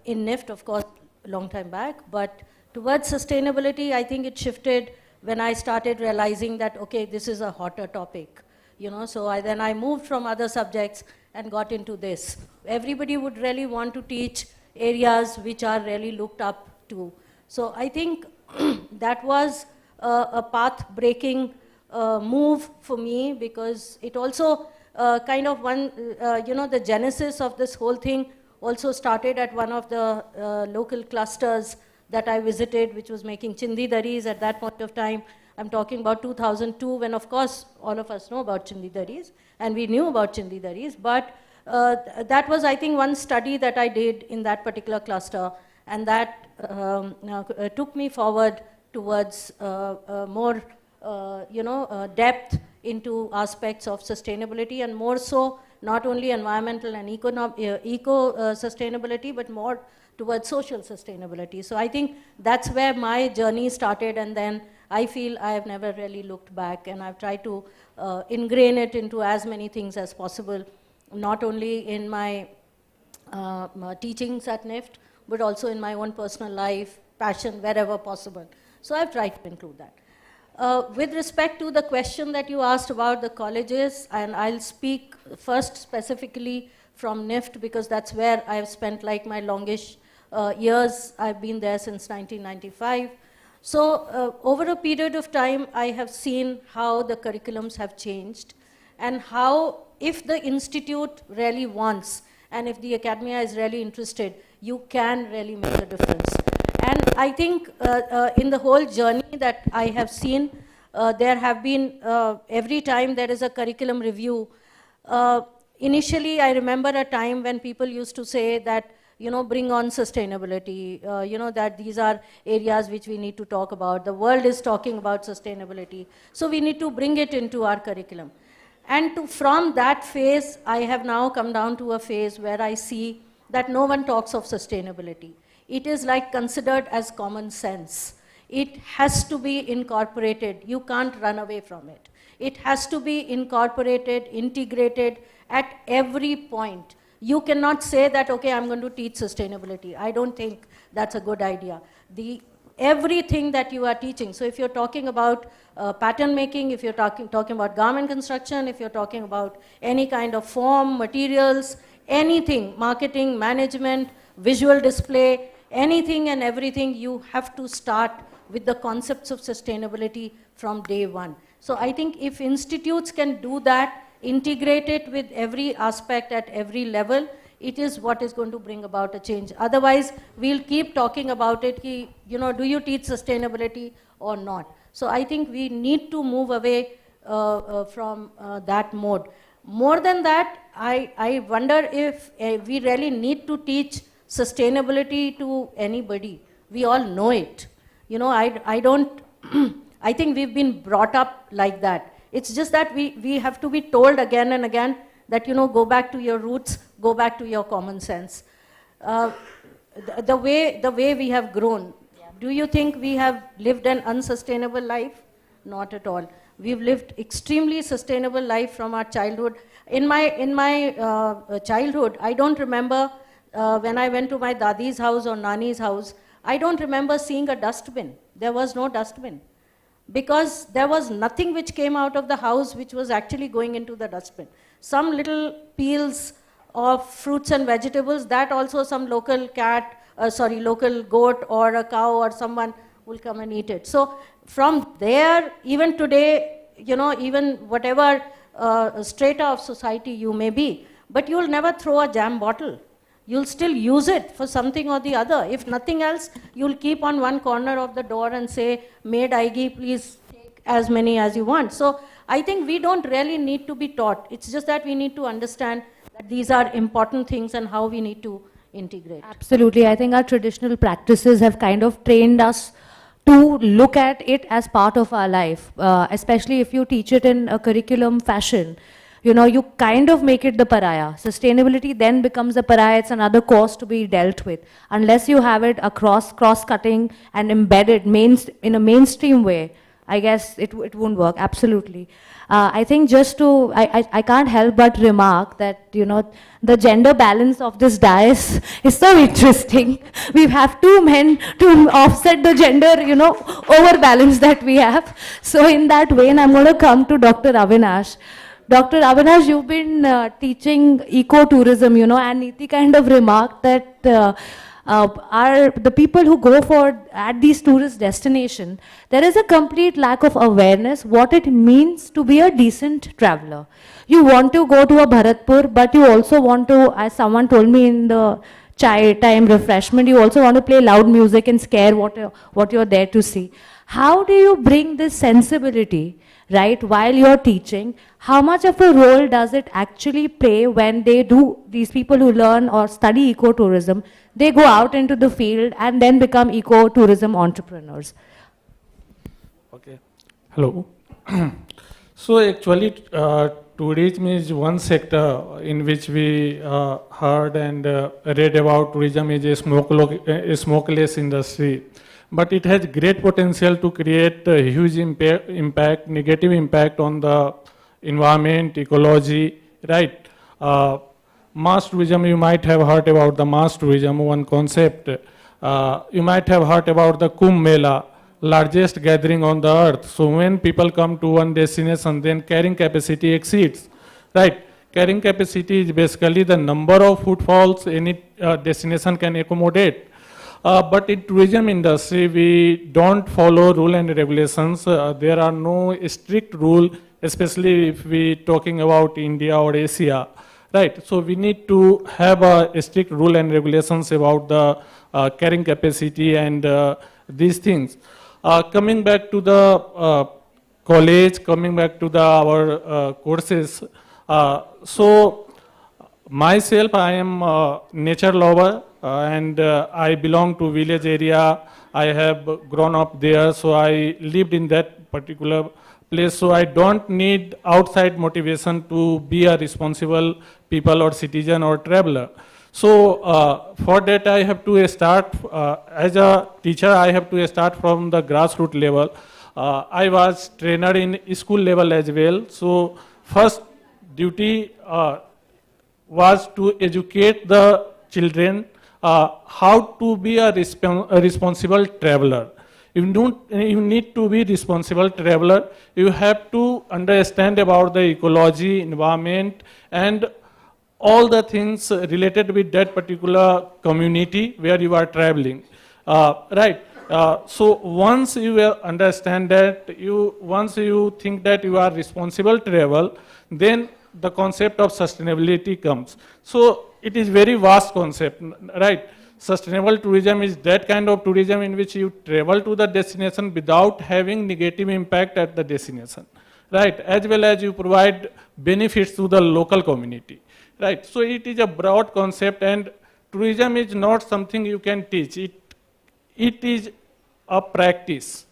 in NIFT, of course, a long time back. But towards sustainability, I think it shifted when I started realizing that, okay, this is a hotter topic. So then I moved from other subjects and got into this. Everybody would really want to teach areas which are really looked up to. So I think that was a path-breaking move for me, because it also kind of the genesis of this whole thing also started at one of the local clusters that I visited, which was making chindi daris at that point of time. I'm talking about 2002, when of course all of us know about chindi daris, and we knew about chindi daris, but that was, I think, one study that I did in that particular cluster, and that took me forward towards more, depth into aspects of sustainability, and more so not only environmental and eco-sustainability, but more towards social sustainability. So I think that's where my journey started, and then I feel I have never really looked back, and I've tried to ingrain it into as many things as possible, not only in my teachings at NIFT, but also in my own personal life, passion, wherever possible. So I've tried to include that. With respect to the question that you asked about the colleges, and I'll speak first specifically from NIFT, because that's where I've spent like my longish years. I've been there since 1995. So over a period of time, I have seen how the curriculums have changed, and how, if the institute really wants, and if the academia is really interested, you can really make a difference. And I think in the whole journey that I have seen, there have been, every time there is a curriculum review, initially I remember a time when people used to say that, bring on sustainability, that these are areas which we need to talk about. The world is talking about sustainability, so we need to bring it into our curriculum. And from that phase, I have now come down to a phase where I see that no one talks of sustainability. It is like considered as common sense. It has to be incorporated. You can't run away from it. It has to be incorporated, integrated at every point. You cannot say that, okay, I'm going to teach sustainability. I don't think that's a good idea. Everything that you are teaching, so if you're talking about pattern making, if you're talking about garment construction, if you're talking about any kind of form, materials, anything, marketing, management, visual display, anything and everything, you have to start with the concepts of sustainability from day one. So I think if institutes can do that, integrate it with every aspect at every level, it is what is going to bring about a change. Otherwise, we'll keep talking about it, do you teach sustainability or not? So I think we need to move away from that mode. More than that, I wonder if we really need to teach sustainability to anybody. We all know it. I don't, I think we've been brought up like that. It's just that we have to be told again and again that, go back to your roots, go back to your common sense. The way we have grown, do you think we have lived an unsustainable life? Not at all. We've lived extremely sustainable life from our childhood. In my childhood, I don't remember when I went to my dadi's house or nani's house, I don't remember seeing a dustbin. There was no dustbin. Because there was nothing which came out of the house which was actually going into the dustbin. Some little peels of fruits and vegetables, that also some local local goat or a cow or someone will come and eat it. So from there, even today, even whatever strata of society you may be, but you'll never throw a jam bottle. You'll still use it for something or the other. If nothing else, you'll keep on one corner of the door and say, maid aigi, please take as many as you want. So I think we don't really need to be taught. It's just that we need to understand that these are important things and how we need to integrate. Absolutely. I think our traditional practices have kind of trained us to look at it as part of our life, especially if you teach it in a curriculum fashion. You kind of make it the pariah. Sustainability then becomes a pariah. It's another cause to be dealt with. Unless you have it across, cross-cutting and embedded in a mainstream way, I guess it won't work. Absolutely. I think I can't help but remark that, the gender balance of this dais is so interesting. We have two men to offset the gender, overbalance that we have. So in that vein, I'm going to come to Dr. Avinash. Dr. Avinash, you've been teaching ecotourism, and Neeti kind of remarked that the people who go at these tourist destinations, there is a complete lack of awareness what it means to be a decent traveler. You want to go to a Bharatpur, but you also want to, as someone told me in the chai time refreshment, you also want to play loud music and scare what you're there to see. How do you bring this sensibility, right, while you're teaching? How much of a role does it actually play when these people who learn or study ecotourism, they go out into the field and then become ecotourism entrepreneurs? Okay. Hello. So actually, tourism is one sector in which we heard and read about. Tourism is a smokeless industry. But it has great potential to create a huge impact, negative impact on the environment, ecology, right? Mass tourism, you might have heard about the mass tourism, one concept. You might have heard about the Kumbh Mela, largest gathering on the earth. So when people come to one destination, then carrying capacity exceeds, right? Carrying capacity is basically the number of footfalls any destination can accommodate. But in tourism industry, we don't follow rule and regulations. There are no strict rule, especially if we talking about India or Asia, right? So we need to have a strict rule and regulations about the carrying capacity and these things. Coming back to the college, coming back to our courses. So myself, I am a nature lover. And I belong to village area. I have grown up there, so I lived in that particular place, so I don't need outside motivation to be a responsible people or citizen or traveler. So for that I have to start, as a teacher, I have to start from the grassroots level. I was trainer in school level as well. So first duty was to educate the children how to be a responsible traveler. You need to be responsible traveler. You have to understand about the ecology, environment, and all the things related with that particular community where you are traveling. Right. So once you understand that, once you think that you are responsible travel, then the concept of sustainability comes. So it is very vast concept, right? Sustainable tourism is that kind of tourism in which you travel to the destination without having negative impact at the destination, right? As well as you provide benefits to the local community, right? So it is a broad concept, and tourism is not something you can teach. It is a practice.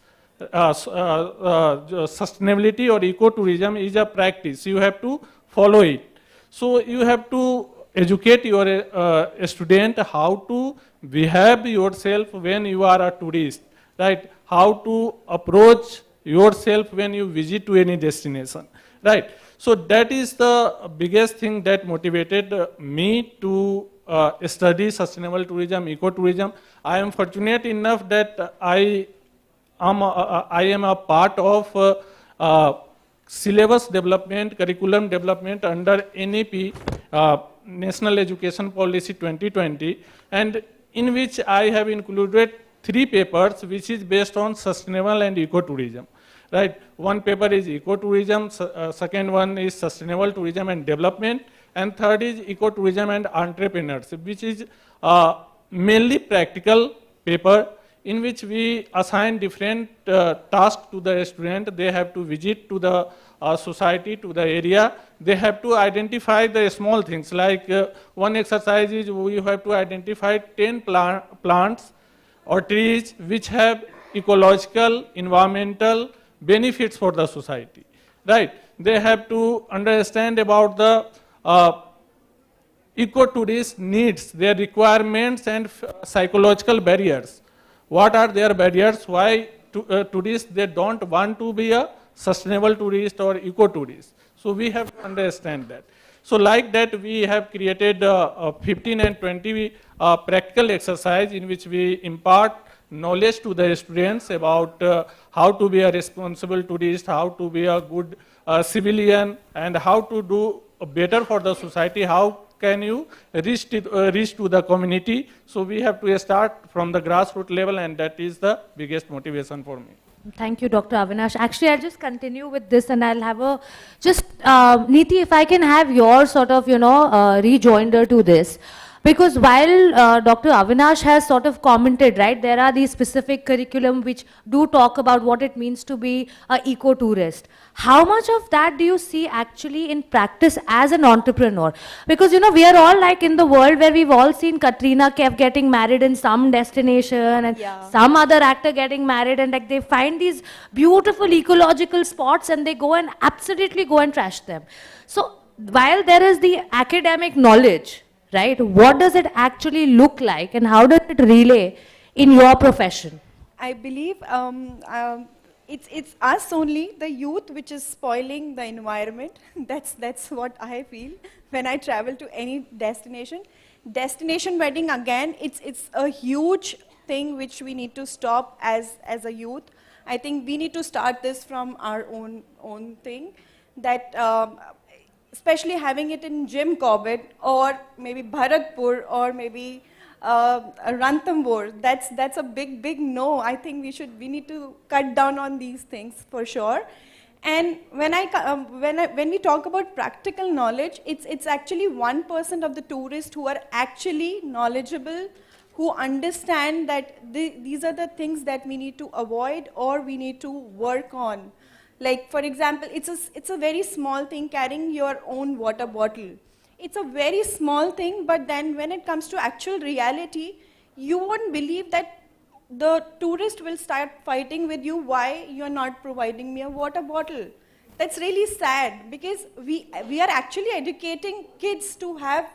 Sustainability or ecotourism is a practice. You have to follow it. So you have to educate your student how to behave yourself when you are a tourist, right? How to approach yourself when you visit to any destination, right? So that is the biggest thing that motivated me to study sustainable tourism, ecotourism. I am fortunate enough that I am a part of syllabus development, curriculum development under NEP, National Education Policy 2020, and in which I have included 3 papers which is based on sustainable and ecotourism. Right? One paper is ecotourism, second one is sustainable tourism and development, and third is ecotourism and entrepreneurship, which is mainly practical paper in which we assign different tasks to the student. They have to visit to the society, to the area. They have to identify the small things, like one exercise is you have to identify 10 plants or trees which have ecological, environmental benefits for the society, right? They have to understand about the ecotourist needs, their requirements and psychological barriers. What are their barriers? Why tourists, they don't want to be a sustainable tourist or eco-tourist? So we have to understand that. So like that, we have created 15 and 20 practical exercise in which we impart knowledge to the students about how to be a responsible tourist, how to be a good civilian, and how to do better for the society, how can you reach to the community. So we have to start from the grassroots level, and that is the biggest motivation for me. Thank you, Dr. Avinash. Actually, I'll just continue with this, and I'll have a, Neeti, if I can have your sort of, rejoinder to this. Because while Dr. Avinash has sort of commented, right, there are these specific curriculum which do talk about what it means to be an eco-tourist. How much of that do you see actually in practice as an entrepreneur? Because, we are all like in the world where we've all seen Katrina Kaif getting married in some destination and some other actor getting married, and like they find these beautiful ecological spots and they go and absolutely go and trash them. So while there is the academic knowledge, right, what does it actually look like and how does it relay in your profession? I believe it's us only, the youth, which is spoiling the environment. That's what I feel when I travel to any destination. Destination wedding, again, it's a huge thing which we need to stop as a youth. I think we need to start this from our own thing, that especially having it in Jim Corbett or maybe Bharatpur or maybe Ranthambore, that's a big no. I think we need to cut down on these things for sure. And when we talk about practical knowledge, it's actually 1% of the tourists who are actually knowledgeable, who understand that these are the things that we need to avoid or we need to work on. Like, for example, it's a very small thing, carrying your own water bottle. It's a very small thing, but then when it comes to actual reality, you won't believe that the tourist will start fighting with you why you're not providing me a water bottle. That's really sad, because we are actually educating kids to have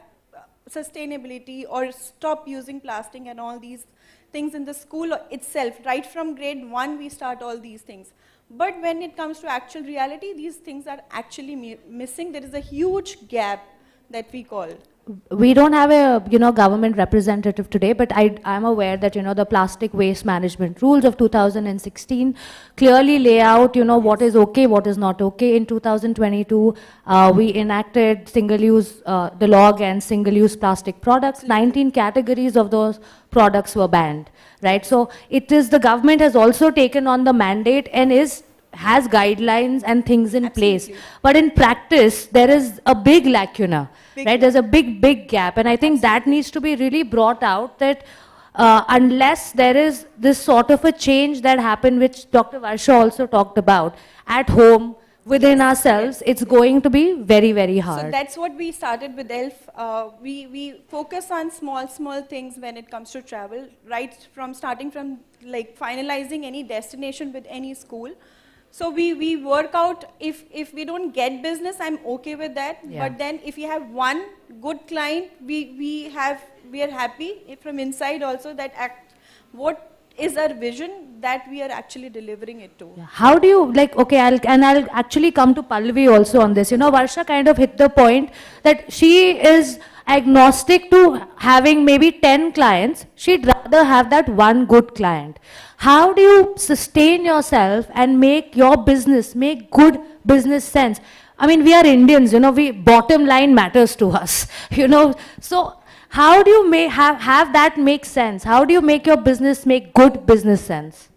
sustainability or stop using plastic and all these things in the school itself. Right from grade 1 we start all these things. But when it comes to actual reality, these things are actually missing. There is a huge gap that we call. We don't have a government representative today, but I'm aware that the plastic waste management rules of 2016 clearly lay out what is okay, what is not okay. In 2022, we enacted single-use the law against single-use plastic products. 19 categories of those products were banned, right? So it is the government has also taken on the mandate and has guidelines and things in place. But in practice, there is a big lacuna, right? There's a big gap. And I think that needs to be really brought out, that unless there is this sort of a change that happened, which Dr. Varsha also talked about, at home, within ourselves, it's going to be very, very hard. So that's what we started with ELF. We focus on small things when it comes to travel, right from starting from like finalizing any destination with any school. So we work out, if we don't get business, I'm okay with that. Yeah. But then if you have one good client, we are happy from inside also, that what is our vision that we are actually delivering it to. Yeah. How do you, I'll actually come to Pallavi also on this. Varsha kind of hit the point that she is agnostic to having maybe 10 clients. She'd rather have that one good client. How do you sustain yourself and make your business, make good business sense? I mean, we are Indians, bottom line matters to us, So how do you have that make sense? How do you make your business make good business sense?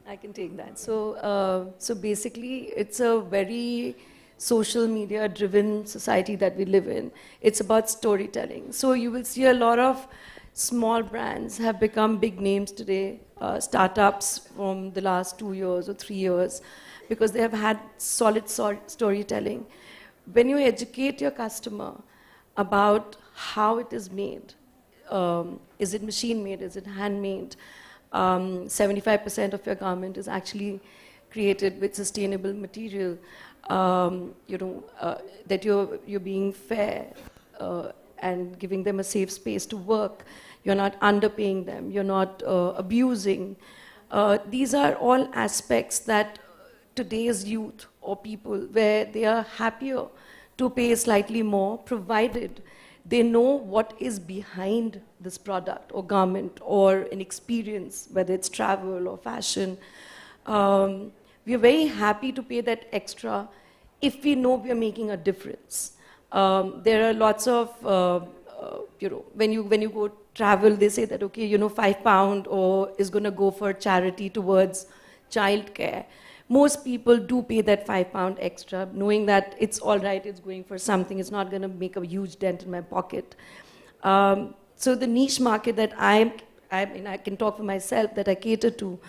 I can take that. So basically, it's a very social media driven society that we live in. It's about storytelling. So you will see a lot of small brands have become big names today, startups from the last 2 years or 3 years, because they have had solid storytelling. When you educate your customer about how it is made, is it machine made, is it handmade, 75% of your garment is actually created with sustainable material, that you're being fair, and giving them a safe space to work. You're not underpaying them. You're not abusing. These are all aspects that today's youth or people, where they are happier to pay slightly more, provided they know what is behind this product or garment or an experience, whether it's travel or fashion. We are very happy to pay that extra if we know we are making a difference. There are lots of, when you go travel, they say that, okay, £5 or is going to go for charity towards childcare. Most people do pay that £5 extra, knowing that it's all right, it's going for something, it's not going to make a huge dent in my pocket. So the niche market that I can talk for myself, that I cater to,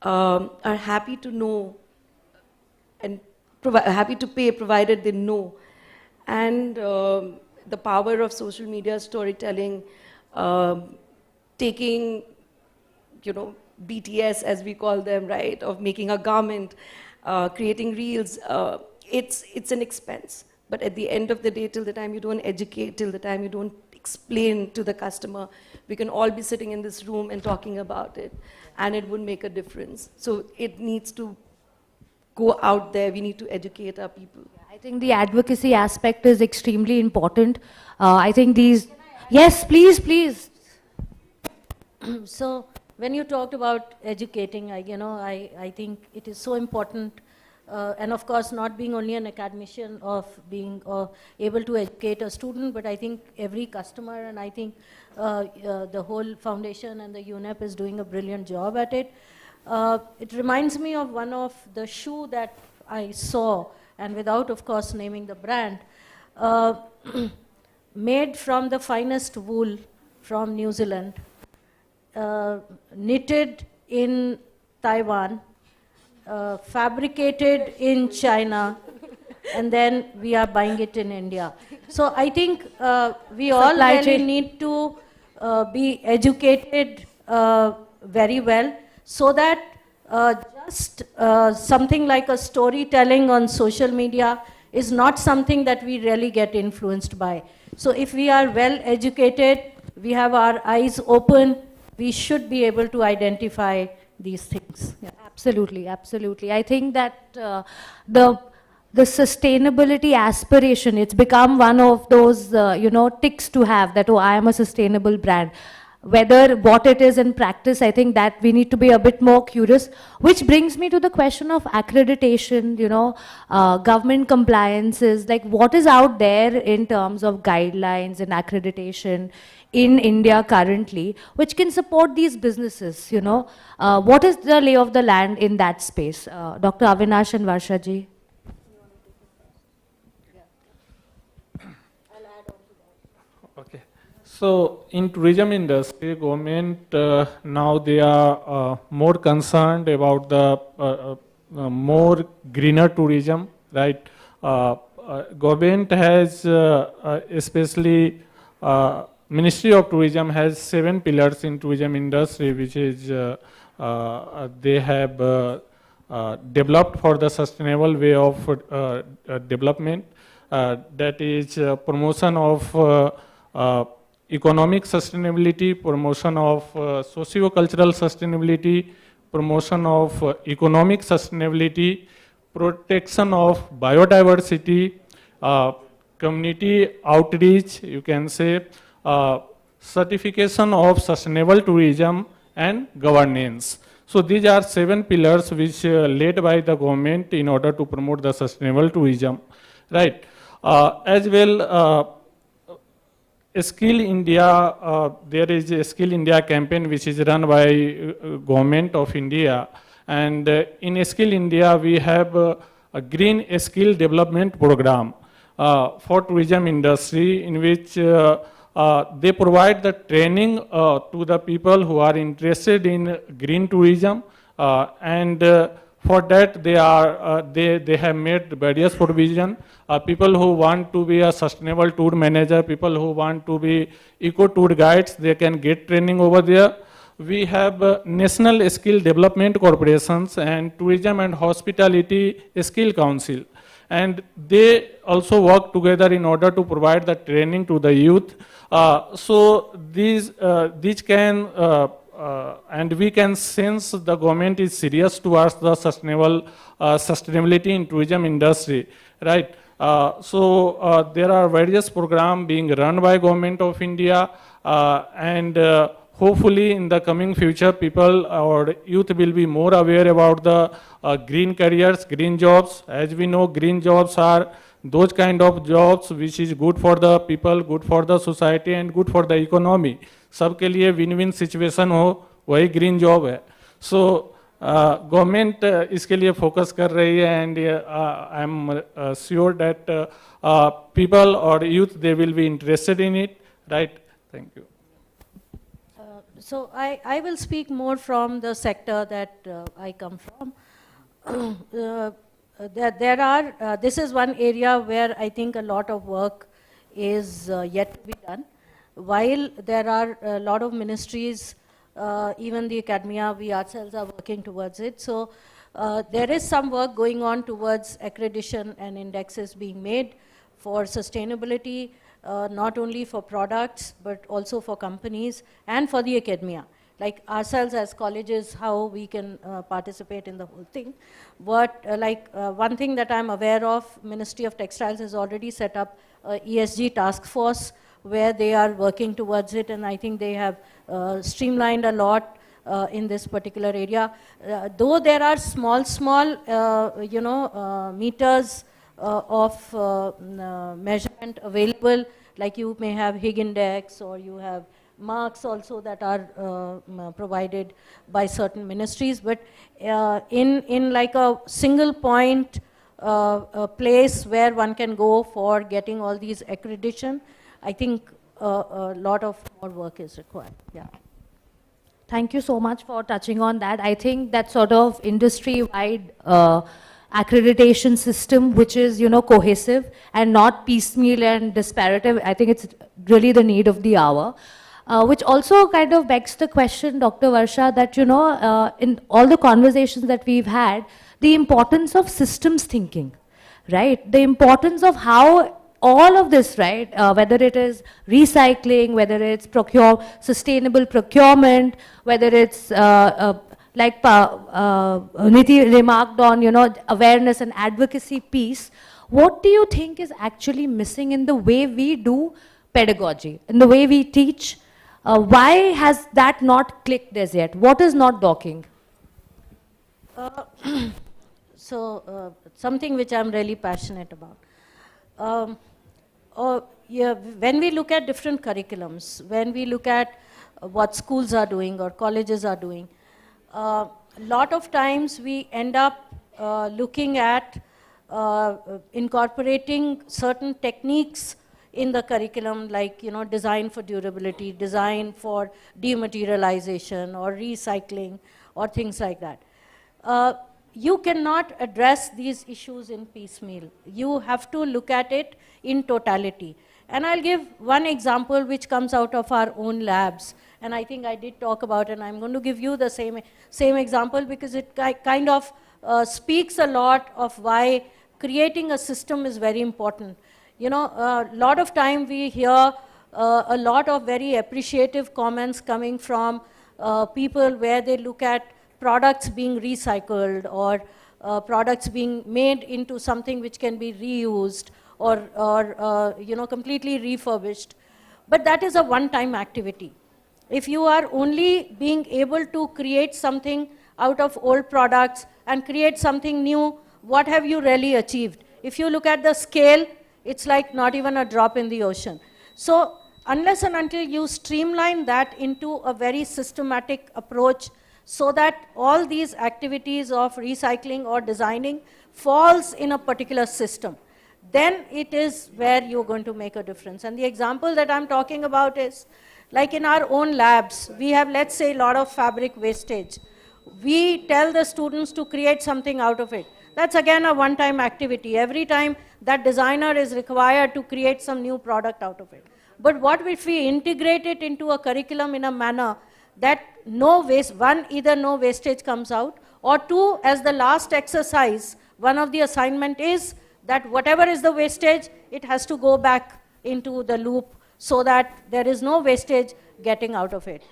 are happy to know and happy to pay, provided they know. And the power of social media storytelling, taking, BTS as we call them, right, of making a garment, creating reels, it's an expense. But at the end of the day, till the time you don't educate, till the time you don't explain to the customer, we can all be sitting in this room and talking about it, and it would make a difference. So it needs to go out there. We need to educate our people. I think the advocacy aspect is extremely important. I think these... Yes, please. So when you talked about educating, I think it is so important, and of course not being only an academician of being able to educate a student, but I think every customer, and I think the whole foundation and the UNEP is doing a brilliant job at it. It reminds me of one of the shoe that I saw, and without of course naming the brand, made from the finest wool from New Zealand, knitted in Taiwan, fabricated in China, and then we are buying it in India. So I think we all really need to be educated very well, so that just something like a storytelling on social media is not something that we really get influenced by. So if we are well educated, we have our eyes open, we should be able to identify these things. Yeah. Absolutely, absolutely. I think that the sustainability aspiration, it's become one of those, ticks to have, that, oh, I am a sustainable brand. Whether what it is in practice, I think that we need to be a bit more curious, which brings me to the question of accreditation, government compliances, like what is out there in terms of guidelines and accreditation in India currently, which can support these businesses, what is the lay of the land in that space? Dr. Avinash and Varsha ji. Okay. So in tourism industry, government now they are more concerned about the more greener tourism, right? Government has especially Ministry of Tourism has 7 pillars in tourism industry, which is they have developed for the sustainable way of development. That is promotion of economic sustainability, promotion of socio-cultural sustainability, promotion of economic sustainability, protection of biodiversity, community outreach, you can say, certification of sustainable tourism, and governance. So these are 7 pillars which led by the government in order to promote the sustainable tourism, right? As well, Skill India, there is a Skill India campaign which is run by Government of India, and in Skill India we have a green skill development program for tourism industry, in which they provide the training to the people who are interested in green tourism, and for that they have made various provision. People who want to be a sustainable tour manager, people who want to be eco tour guides, they can get training over there. We have National Skill Development Corporations and Tourism and Hospitality Skill Council, and they also work together in order to provide the training to the youth. So these can and we can sense the government is serious towards the sustainability in tourism industry, right? So there are various programs being run by Government of India, and hopefully in the coming future, people or youth will be more aware about the green careers, green jobs. As we know, green jobs are those kind of jobs which is good for the people, good for the society, and good for the economy. सबके लिए win-win situation हो, वही green job है. So government इसके लिए focus कर रही है, and I am sure that people or youth, they will be interested in it, right? Thank you. So I will speak more from the sector that I come from. This is one area where I think a lot of work is yet to be done. While there are a lot of ministries, even the academia, we ourselves are working towards it. So there is some work going on towards accreditation and indexes being made for sustainability, not only for products, but also for companies and for the academia. Like ourselves as colleges, how we can participate in the whole thing. But one thing that I'm aware of, Ministry of Textiles has already set up a ESG task force where they are working towards it, and I think they have streamlined a lot in this particular area. Though there are small meters of measurement available, like you may have Higg index, or you have marks also that are provided by certain ministries, but in like a single point a place where one can go for getting all these accreditation, I think a lot of more work is required. Yeah. Thank you so much for touching on that. I think that sort of industry-wide accreditation system, which is, cohesive and not piecemeal and disparate, I think it's really the need of the hour. Which also kind of begs the question, Dr. Varsha, that, you know, in all the conversations that we've had, the importance of systems thinking, right? The importance of how all of this, right, whether it is recycling, whether it's sustainable procurement, whether it's like Niti remarked on, you know, awareness and advocacy piece, what do you think is actually missing in the way we do pedagogy, in the way we teach? Why has that not clicked as yet? What is not docking? Something which I'm really passionate about. Yeah, when we look at different curriculums, when we look at what schools are doing or colleges are doing, a lot of times we end up looking at incorporating certain techniques in the curriculum, like, you know, design for durability, design for dematerialization or recycling or things like that. You cannot address these issues in piecemeal. You have to look at it in totality. And I'll give one example which comes out of our own labs. And I think I did talk about it, and I'm going to give you the same example because it kind of speaks a lot of why creating a system is very important. You know, a lot of time we hear a lot of very appreciative comments coming from people where they look at products being recycled or products being made into something which can be reused or you know, completely refurbished. But that is a one-time activity. If you are only being able to create something out of old products and create something new, what have you really achieved? If you look at the scale, it's like not even a drop in the ocean. So unless and until you streamline that into a very systematic approach so that all these activities of recycling or designing falls in a particular system, then it is where you're going to make a difference. And the example that I'm talking about is, like in our own labs, we have, let's say, a lot of fabric wastage. We tell the students to create something out of it. That's again a one-time activity. Every time that designer is required to create some new product out of it. But what if we integrate it into a curriculum in a manner that no waste, one, either no wastage comes out, or two, as the last exercise, one of the assignment is that whatever is the wastage, it has to go back into the loop so that there is no wastage getting out of it.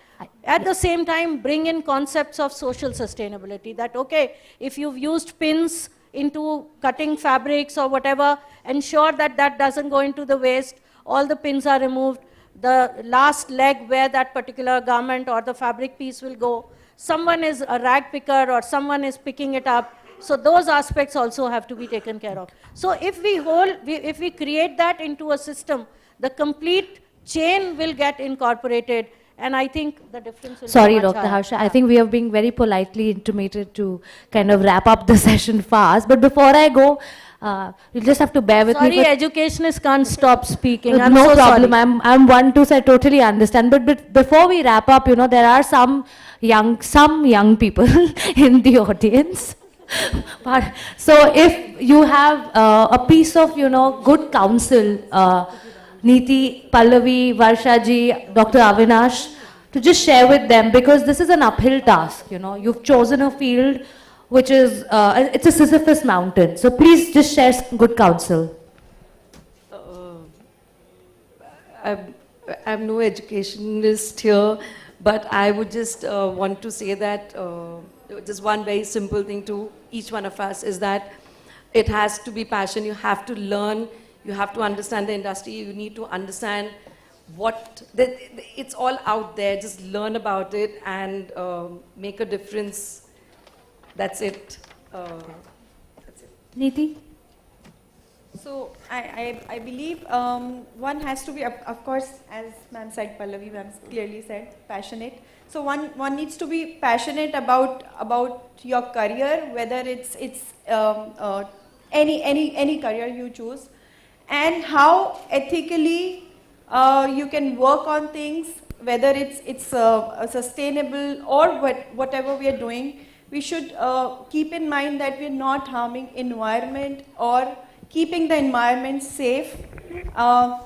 At the same time, bring in concepts of social sustainability, that, okay, if you've used pins into cutting fabrics or whatever, ensure that that doesn't go into the waste, all the pins are removed, the last leg where that particular garment or the fabric piece will go, someone is a rag picker or someone is picking it up, so those aspects also have to be taken care of. So if we create that into a system, the complete chain will get incorporated, and I think the difference will Sorry, be much Dr. higher. Harsha, I think we are being very politely intimated to kind of wrap up the session fast. But before I go, you'll just have to bear with me. Sorry, educationists can't stop speaking. No I'm so problem. sorry. I'm one to say I totally understand. But before we wrap up, you know, there are some young people in the audience. But, so if you have a piece of, you know, good counsel, Niti, Pallavi, Varsha ji, Dr. Avinash, to just share with them, because this is an uphill task, you know. You've chosen a field which is, it's a Sisyphus mountain. So please just share some good counsel. I'm no educationist here, but I would just want to say that just one very simple thing to each one of us is that it has to be passion. You have to learn. You have to understand the industry. You need to understand it's all out there. Just learn about it and make a difference. That's it. Niti? So I believe one has to be, of course, as ma'am said, Pallavi ma'am clearly said, passionate. So one needs to be passionate about your career, whether it's any career you choose, and how ethically you can work on things, whether it's sustainable or whatever we are doing. We should keep in mind that we're not harming environment or keeping the environment safe.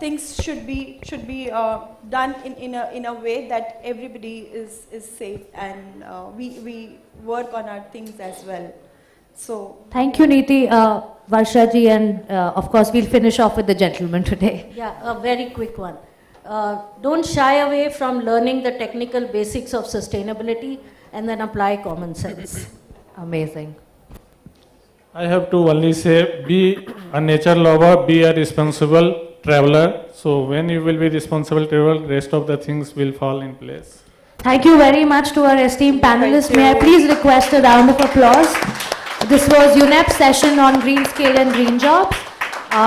Things should be done in a way that everybody is safe, and we work on our things as well. So Thank you, Neeti. Varsha ji, and of course, we'll finish off with the gentleman today. Yeah, a very quick one. Don't shy away from learning the technical basics of sustainability and then apply common sense. Amazing. I have to only say, be a nature lover, be a responsible traveler. So when you will be responsible traveler, rest of the things will fall in place. Thank you very much to our esteemed panelists. May I please request a round of applause? This was UNEP's session on green scale and green jobs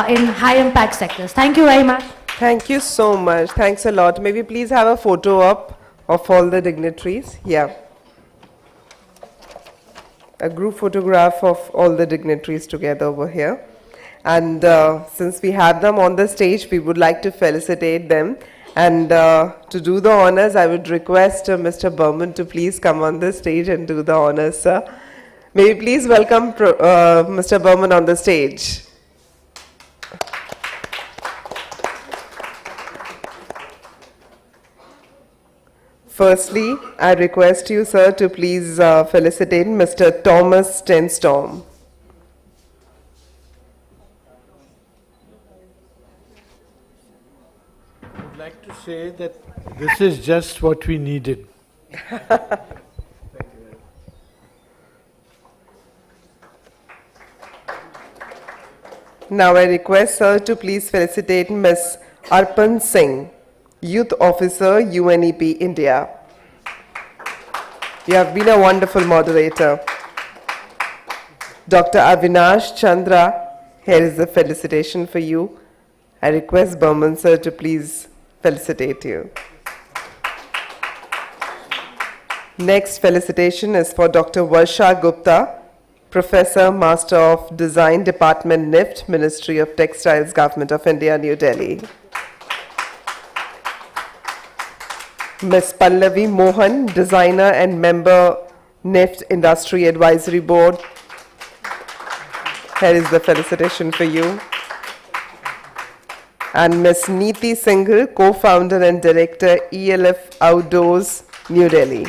in high impact sectors. Thank you very much. Thank you so much. Thanks a lot. Maybe please have a photo up of all the dignitaries. Yeah. A group photograph of all the dignitaries together over here. And since we have them on the stage, we would like to felicitate them. And to do the honors, I would request Mr. Burman to please come on the stage and do the honors, sir. May we please welcome Mr. Burman on the stage. Firstly, I request you, sir, to please felicitate Mr. Thomas Stenstorm. I would like to say that this is just what we needed. Now I request sir to please felicitate Ms. Arpan Singh, Youth Officer, UNEP, India. You have been a wonderful moderator. Dr. Avinash Chandra, here is a felicitation for you. I request Burman sir to please felicitate you. Next felicitation is for Dr. Varsha Gupta, Professor, Master of Design Department, NIFT, Ministry of Textiles, Government of India, New Delhi. Ms. Pallavi Mohan, Designer and Member, NIFT Industry Advisory Board. Here is the felicitation for you. And Ms. Neeti Singhal, Co-Founder and Director, ELF Outdoors, New Delhi.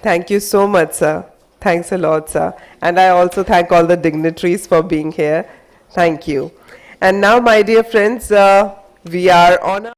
Thank you so much, sir. Thanks a lot, sir. And I also thank all the dignitaries for being here. Thank you. And now, my dear friends, we are on